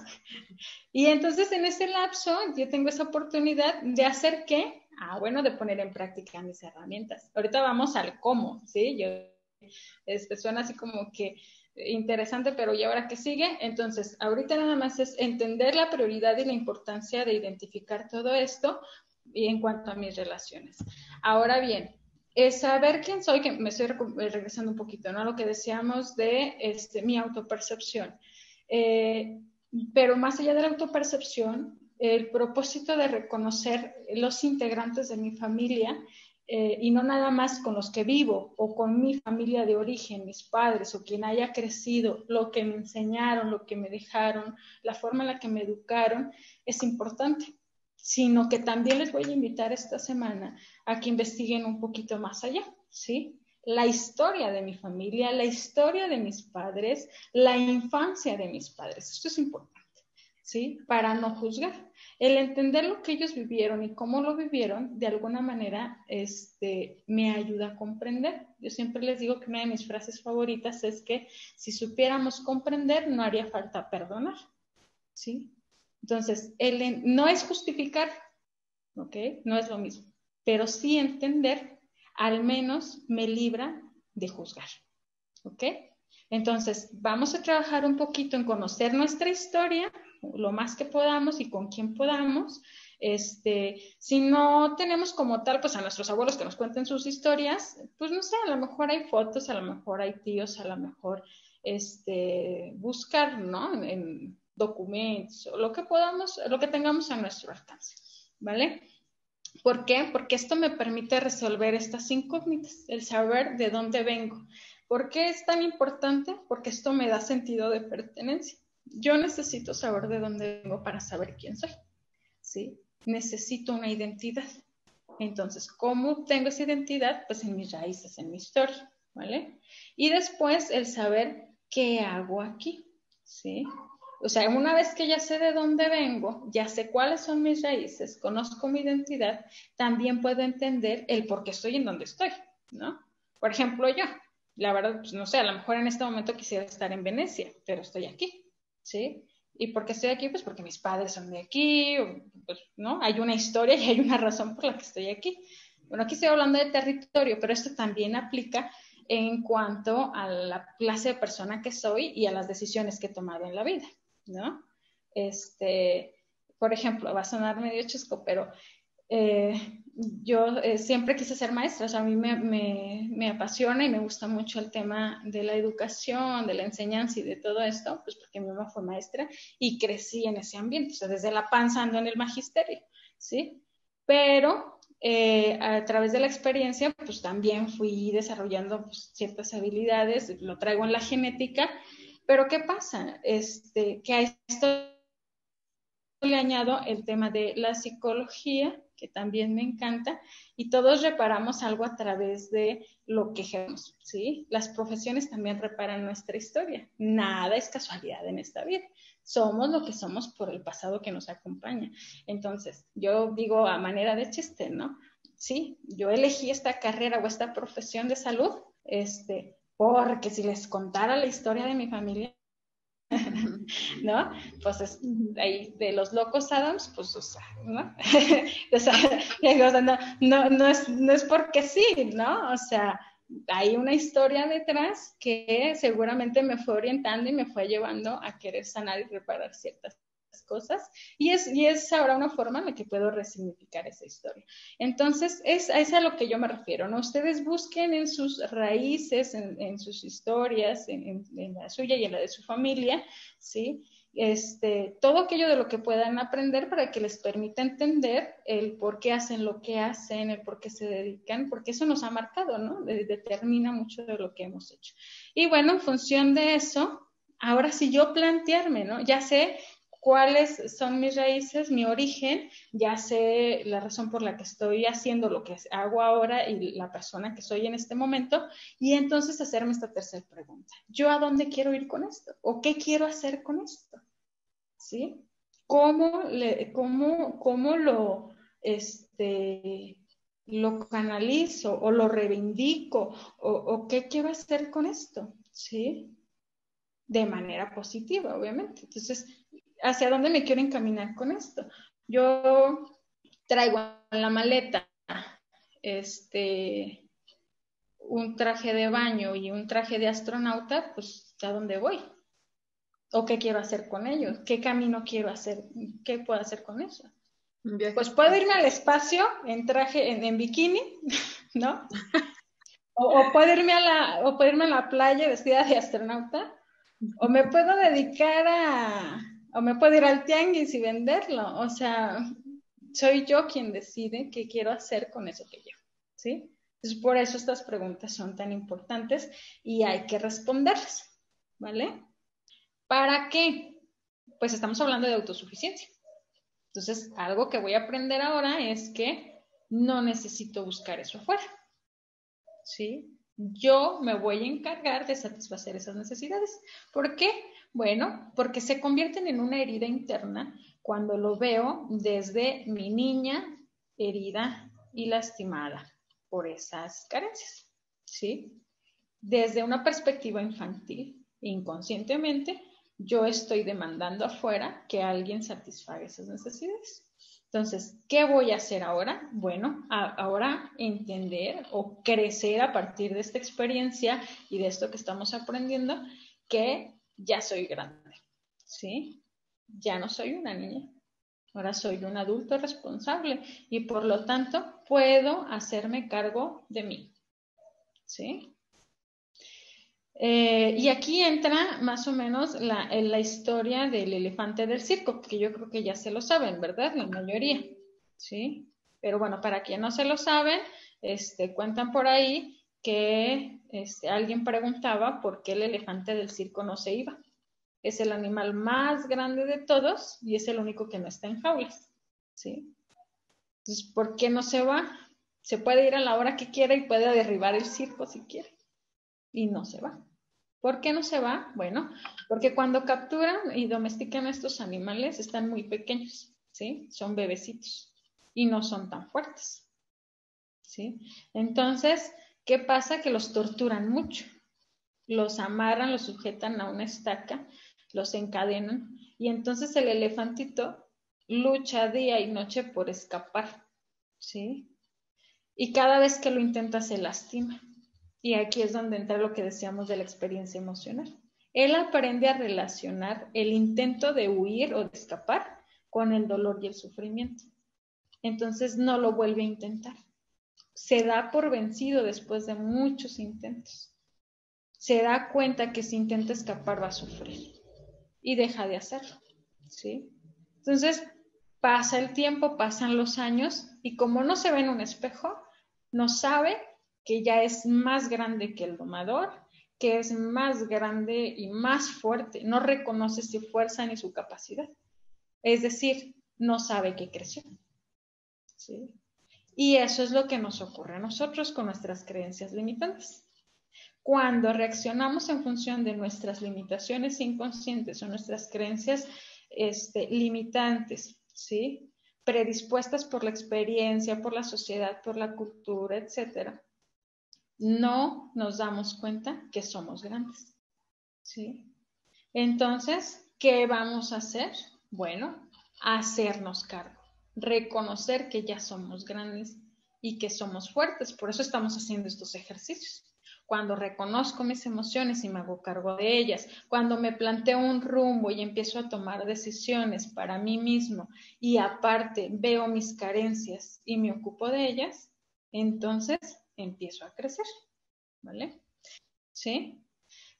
Y entonces en ese lapso yo tengo esa oportunidad de hacer qué? Bueno, de poner en práctica mis herramientas. Ahorita vamos al cómo, ¿sí? Suena así como que interesante, pero ¿y ahora qué sigue? Entonces, ahorita nada más es entender la prioridad y la importancia de identificar todo esto y en cuanto a mis relaciones. Ahora bien, es saber quién soy, que me estoy regresando un poquito, ¿no? A lo que decíamos de mi autopercepción. Pero más allá de la autopercepción, el propósito de reconocer los integrantes de mi familia y no nada más con los que vivo o con mi familia de origen, mis padres o quien haya crecido, lo que me enseñaron, lo que me dejaron, la forma en la que me educaron, es importante, sino que también les voy a invitar esta semana a que investiguen un poquito más allá, ¿sí? La historia de mi familia, la historia de mis padres, la infancia de mis padres. Esto es importante, ¿sí? Para no juzgar. El entender lo que ellos vivieron y cómo lo vivieron, de alguna manera, me ayuda a comprender. Yo siempre les digo que una de mis frases favoritas es que si supiéramos comprender, no haría falta perdonar, ¿sí? Entonces, no es justificar, ¿ok? No es lo mismo, pero sí entender, al menos me libra de juzgar, ¿ok? Entonces, vamos a trabajar un poquito en conocer nuestra historia, lo más que podamos y con quien podamos. Si no tenemos como tal, pues a nuestros abuelos que nos cuenten sus historias, pues no sé, a lo mejor hay fotos, a lo mejor hay tíos, a lo mejor buscar, ¿no? En documentos, o lo que podamos, lo que tengamos a nuestro alcance, ¿vale? ¿Por qué? Porque esto me permite resolver estas incógnitas, el saber de dónde vengo. ¿Por qué es tan importante? Porque esto me da sentido de pertenencia. Yo necesito saber de dónde vengo para saber quién soy, ¿sí? Necesito una identidad. Entonces, ¿cómo tengo esa identidad? Pues en mis raíces, en mi historia, ¿vale? Y después el saber qué hago aquí, ¿sí? O sea, una vez que ya sé de dónde vengo, ya sé cuáles son mis raíces, conozco mi identidad, también puedo entender el por qué estoy en donde estoy, ¿no? Por ejemplo, yo, la verdad, pues no sé, a lo mejor en este momento quisiera estar en Venecia, pero estoy aquí, ¿sí? ¿Y por qué estoy aquí? Pues porque mis padres son de aquí, pues, ¿no? Hay una historia y hay una razón por la que estoy aquí. Bueno, aquí estoy hablando de territorio, pero esto también aplica en cuanto a la clase de persona que soy y a las decisiones que he tomado en la vida, ¿no? Por ejemplo, va a sonar medio chusco, pero yo siempre quise ser maestra, o sea, a mí me apasiona y me gusta mucho el tema de la educación, de la enseñanza y de todo esto, pues porque mi mamá fue maestra y crecí en ese ambiente, o sea, desde la panza ando en el magisterio, ¿sí? Pero a través de la experiencia, pues también fui desarrollando pues, ciertas habilidades, lo traigo en la genética, pero ¿qué pasa? Que a esto le añado el tema de la psicología, que también me encanta, y todos reparamos algo a través de lo que ejercemos, ¿sí? Las profesiones también reparan nuestra historia. Nada es casualidad en esta vida. Somos lo que somos por el pasado que nos acompaña. Entonces, yo digo a manera de chiste, ¿no? Sí, yo elegí esta carrera o esta profesión de salud, porque si les contara la historia de mi familia, ¿no? Pues ahí de los locos Adams, pues, o sea, ¿no? O sea, no es porque sí, ¿no? O sea, hay una historia detrás que seguramente me fue orientando y me fue llevando a querer sanar y reparar ciertas cosas y es ahora una forma en la que puedo resignificar esa historia. Entonces, es a lo que yo me refiero, ¿no? Ustedes busquen en sus raíces, en sus historias, en la suya y en la de su familia, ¿sí? Todo aquello de lo que puedan aprender para que les permita entender el por qué hacen lo que hacen, el por qué se dedican, porque eso nos ha marcado, ¿no? Determina mucho de lo que hemos hecho. Y bueno, en función de eso, ahora sí yo plantearme, ¿no? Ya sé cuáles son mis raíces, mi origen, ya sé la razón por la que estoy haciendo lo que hago ahora y la persona que soy en este momento, y entonces hacerme esta tercera pregunta. ¿Yo a dónde quiero ir con esto? ¿O qué quiero hacer con esto? ¿Sí? ¿Cómo lo canalizo o lo reivindico o qué quiero hacer con esto? ¿Sí? De manera positiva, obviamente. Entonces, ¿hacia dónde me quiero encaminar con esto? Yo traigo en la maleta un traje de baño y un traje de astronauta, pues ¿a dónde voy? ¿O qué quiero hacer con ellos? ¿Qué camino quiero hacer? ¿Qué puedo hacer con eso? Pues puedo irme al espacio en traje, en bikini, ¿no? O puedo irme a la playa vestida de astronauta, o me puedo dedicar o me puedo ir al tianguis y venderlo. O sea, soy yo quien decide qué quiero hacer con eso que llevo, ¿sí? Entonces, por eso estas preguntas son tan importantes y hay que responderlas, ¿vale? ¿Para qué? Pues estamos hablando de autosuficiencia. Entonces, algo que voy a aprender ahora es que no necesito buscar eso afuera, ¿sí? Yo me voy a encargar de satisfacer esas necesidades. ¿Por qué? Bueno, porque se convierten en una herida interna cuando lo veo desde mi niña herida y lastimada por esas carencias, ¿sí? Desde una perspectiva infantil, inconscientemente, yo estoy demandando afuera que alguien satisfaga esas necesidades. Entonces, ¿qué voy a hacer ahora? Bueno, ahora entender o crecer a partir de esta experiencia y de esto que estamos aprendiendo, que ya soy grande, ¿sí? Ya no soy una niña, ahora soy un adulto responsable y por lo tanto puedo hacerme cargo de mí, ¿sí? Y aquí entra más o menos la historia del elefante del circo, que yo creo que ya se lo saben, ¿verdad? La mayoría, ¿sí? Pero bueno, para quien no se lo saben, cuentan por ahí que alguien preguntaba por qué el elefante del circo no se iba. Es el animal más grande de todos y es el único que no está en jaulas, ¿sí? Entonces, ¿por qué no se va? Se puede ir a la hora que quiera y puede derribar el circo si quiere y no se va. ¿Por qué no se va? Bueno, porque cuando capturan y domestican a estos animales están muy pequeños, ¿sí? Son bebecitos y no son tan fuertes, ¿sí? Entonces, ¿qué pasa? Que los torturan mucho, los amarran, los sujetan a una estaca, los encadenan, y entonces el elefantito lucha día y noche por escapar, ¿sí? Y cada vez que lo intenta se lastima. Y aquí es donde entra lo que decíamos de la experiencia emocional. Él aprende a relacionar el intento de huir o de escapar con el dolor y el sufrimiento. Entonces no lo vuelve a intentar. Se da por vencido después de muchos intentos. Se da cuenta que si intenta escapar va a sufrir y deja de hacerlo, ¿sí? Entonces pasa el tiempo, pasan los años, y como no se ve en un espejo, no sabe que ya es más grande que el domador, que es más grande y más fuerte. No reconoce su fuerza ni su capacidad. Es decir, no sabe que creció, ¿sí? Y eso es lo que nos ocurre a nosotros con nuestras creencias limitantes. Cuando reaccionamos en función de nuestras limitaciones inconscientes o nuestras creencias limitantes, ¿sí? Predispuestas por la experiencia, por la sociedad, por la cultura, etcétera, no nos damos cuenta que somos grandes, ¿sí? Entonces, ¿qué vamos a hacer? Bueno, hacernos cargo, reconocer que ya somos grandes y que somos fuertes. Por eso estamos haciendo estos ejercicios. Cuando reconozco mis emociones y me hago cargo de ellas, cuando me planteo un rumbo y empiezo a tomar decisiones para mí mismo y aparte veo mis carencias y me ocupo de ellas, entonces empiezo a crecer, ¿vale? ¿Sí?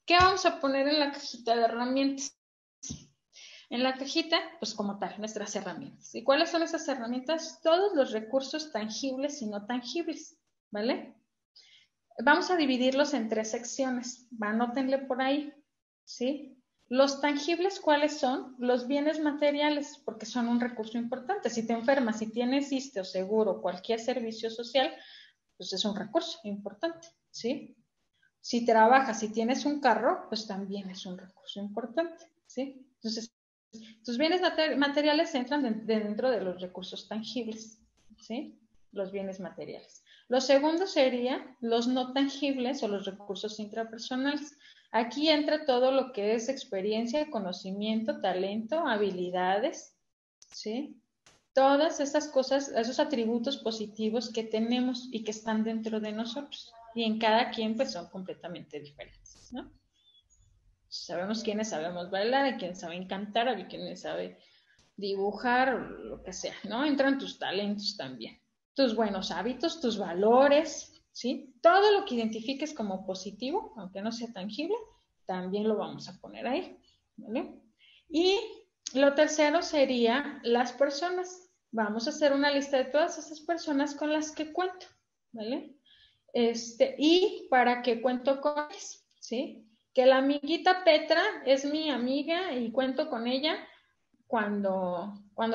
¿Qué vamos a poner en la cajita de herramientas? En la cajita, pues como tal, nuestras herramientas. ¿Y cuáles son esas herramientas? Todos los recursos tangibles y no tangibles, ¿vale? Vamos a dividirlos en 3 secciones. Anótenle por ahí, ¿sí? Los tangibles, ¿cuáles son? Los bienes materiales, porque son un recurso importante. Si te enfermas, si tienes ISSSTE o seguro, cualquier servicio social, pues es un recurso importante, ¿sí? Si trabajas, si tienes un carro, pues también es un recurso importante, ¿sí? Entonces, tus bienes materiales entran dentro de los recursos tangibles, ¿sí? Los bienes materiales. Lo segundo sería los no tangibles o los recursos intrapersonales. Aquí entra todo lo que es experiencia, conocimiento, talento, habilidades, ¿sí? Todas esas cosas, esos atributos positivos que tenemos y que están dentro de nosotros. Y en cada quien pues son completamente diferentes, ¿no? Sabemos quiénes sabemos bailar, hay quien sabe cantar, hay quien sabe dibujar, lo que sea, ¿no? Entran tus talentos también, tus buenos hábitos, tus valores, ¿sí? Todo lo que identifiques como positivo, aunque no sea tangible, también lo vamos a poner ahí, ¿vale? Y lo tercero sería las personas. Vamos a hacer una lista de todas esas personas con las que cuento, ¿vale? Y para qué cuento con ellas, ¿sí? Que la amiguita Petra es mi amiga y cuento con ella cuando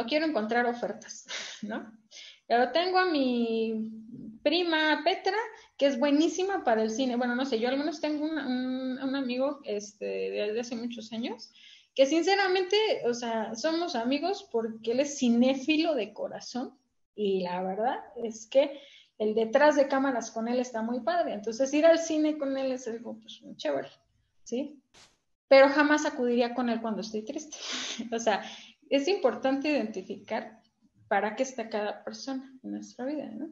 quiero encontrar ofertas, ¿no? Pero tengo a mi prima Petra, que es buenísima para el cine. Bueno, no sé, yo al menos tengo un amigo de hace muchos años, que sinceramente, o sea, somos amigos porque él es cinéfilo de corazón, y la verdad es que el detrás de cámaras con él está muy padre. Entonces, ir al cine con él es algo, pues, muy chévere, ¿sí? Pero jamás acudiría con él cuando estoy triste. O sea, es importante identificar para qué está cada persona en nuestra vida, ¿no?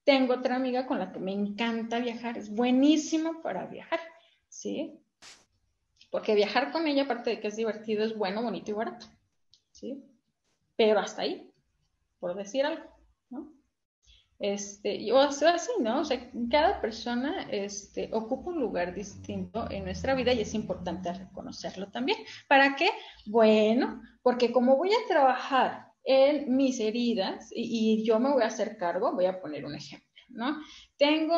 Tengo otra amiga con la que me encanta viajar, es buenísima para viajar, ¿sí? Porque viajar con ella, aparte de que es divertido, es bueno, bonito y barato, ¿sí? Pero hasta ahí, por decir algo, ¿no? O sea, así, ¿no? O sea, cada persona ocupa un lugar distinto en nuestra vida y es importante reconocerlo también. ¿Para qué? Bueno, porque como voy a trabajar en mis heridas y yo me voy a hacer cargo, voy a poner un ejemplo, ¿no? Tengo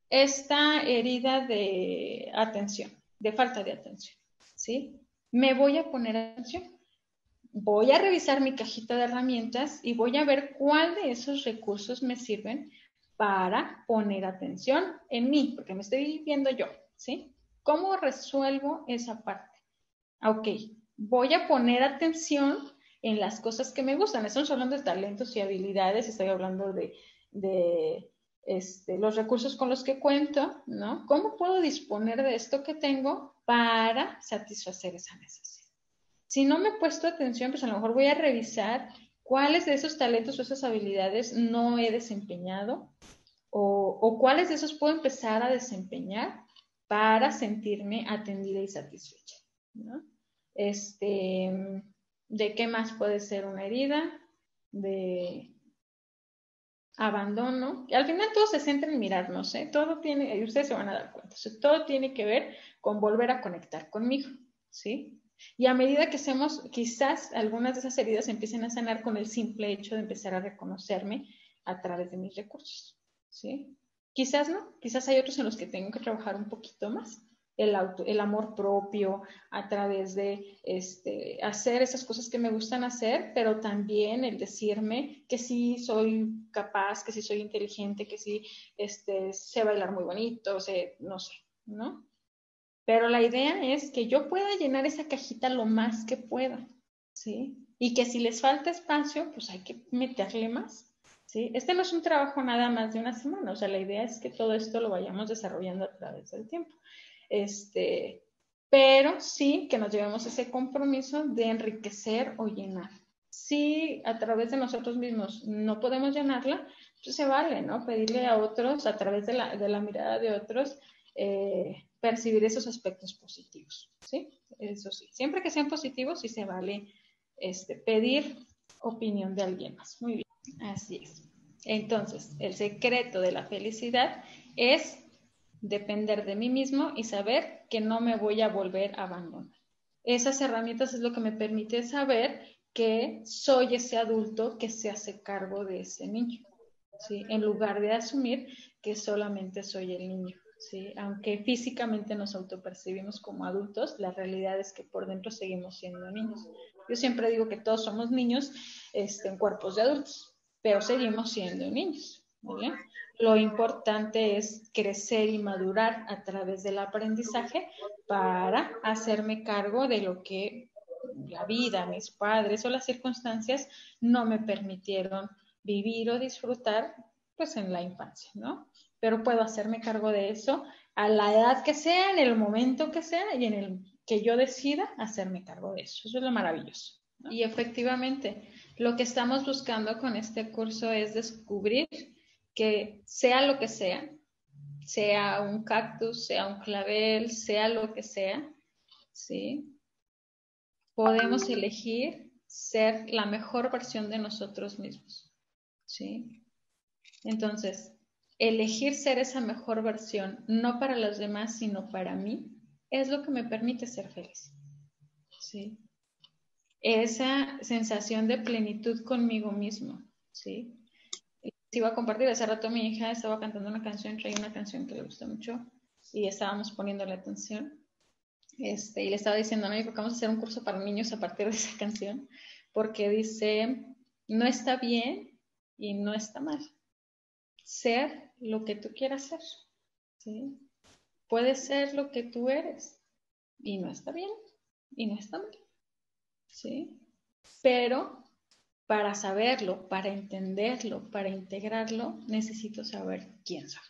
esta herida de atención, de falta de atención, ¿sí? Me voy a poner atención. Voy a revisar mi cajita de herramientas y voy a ver cuál de esos recursos me sirven para poner atención en mí, porque me estoy viendo yo, ¿sí? ¿Cómo resuelvo esa parte? Ok, voy a poner atención en las cosas que me gustan. Estamos hablando de talentos y habilidades, estoy hablando de los recursos con los que cuento, ¿no? ¿Cómo puedo disponer de esto que tengo para satisfacer esa necesidad. Si no me he puesto atención, pues a lo mejor voy a revisar cuáles de esos talentos o esas habilidades no he desempeñado o cuáles de esos puedo empezar a desempeñar para sentirme atendida y satisfecha, ¿no? ¿De qué más puede ser una herida? De abandono. Y al final todo se centra en mirarnos, ¿eh? Todo tiene, y ustedes se van a dar cuenta, o sea, todo tiene que ver con volver a conectar conmigo, ¿sí? Y a medida que hacemos, quizás algunas de esas heridas empiecen a sanar con el simple hecho de empezar a reconocerme a través de mis recursos, ¿sí? Quizás no, quizás hay otros en los que tengo que trabajar un poquito más. El amor propio, a través de hacer esas cosas que me gustan hacer, pero también el decirme que sí soy capaz, que sí soy inteligente, que sí sé bailar muy bonito, no sé, ¿no? Pero la idea es que yo pueda llenar esa cajita lo más que pueda, ¿sí? Y que si les falta espacio, pues hay que meterle más, ¿sí? No es un trabajo nada más de una semana, o sea, la idea es que todo esto lo vayamos desarrollando a través del tiempo. Pero sí que nos llevemos ese compromiso de enriquecer o llenar. Si a través de nosotros mismos no podemos llenarla, pues se vale, ¿no? Pedirle a otros, a través de la mirada de otros, percibir esos aspectos positivos, ¿sí? Eso sí, siempre que sean positivos, sí se vale pedir opinión de alguien más. Muy bien, así es. Entonces, el secreto de la felicidad es depender de mí mismo y saber que no me voy a volver a abandonar. Esas herramientas es lo que me permite saber que soy ese adulto que se hace cargo de ese niño, ¿sí? En lugar de asumir que solamente soy el niño, ¿sí? Aunque físicamente nos autopercibimos como adultos, la realidad es que por dentro seguimos siendo niños. Yo siempre digo que todos somos niños en cuerpos de adultos, pero seguimos siendo niños, ¿vale? Lo importante es crecer y madurar a través del aprendizaje para hacerme cargo de lo que la vida, mis padres o las circunstancias no me permitieron vivir o disfrutar pues en la infancia, ¿no? Pero puedo hacerme cargo de eso a la edad que sea, en el momento que sea y en el que yo decida hacerme cargo de eso. Eso es lo maravilloso, ¿no? Y efectivamente, lo que estamos buscando con este curso es descubrir que sea lo que sea un cactus, sea un clavel, sea lo que sea, ¿sí? Podemos elegir ser la mejor versión de nosotros mismos, ¿sí? Entonces, elegir ser esa mejor versión, no para los demás, sino para mí, es lo que me permite ser feliz, ¿sí? Esa sensación de plenitud conmigo mismo, ¿sí? Iba a compartir, hace rato mi hija estaba cantando una canción, traía una canción que le gusta mucho y estábamos poniéndole atención. Y le estaba diciendo, no, porque vamos a hacer un curso para niños a partir de esa canción, porque dice, no está bien y no está mal. Ser lo que tú quieras ser, ¿sí? Puedes ser lo que tú eres y no está bien y no está mal, ¿sí? Pero para saberlo, para entenderlo, para integrarlo, necesito saber quién soy,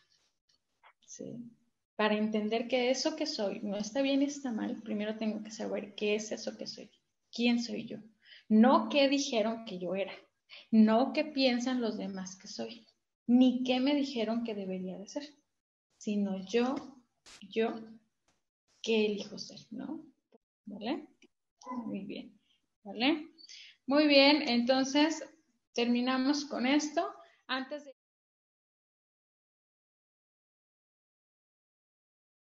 ¿sí? Para entender que eso que soy no está bien y está mal, primero tengo que saber qué es eso que soy, quién soy yo. No qué dijeron que yo era, no qué piensan los demás que soy, ni qué me dijeron que debería de ser, sino yo, qué elijo ser, ¿no? ¿Vale? Muy bien, ¿vale? Muy bien, entonces terminamos con esto. Antes de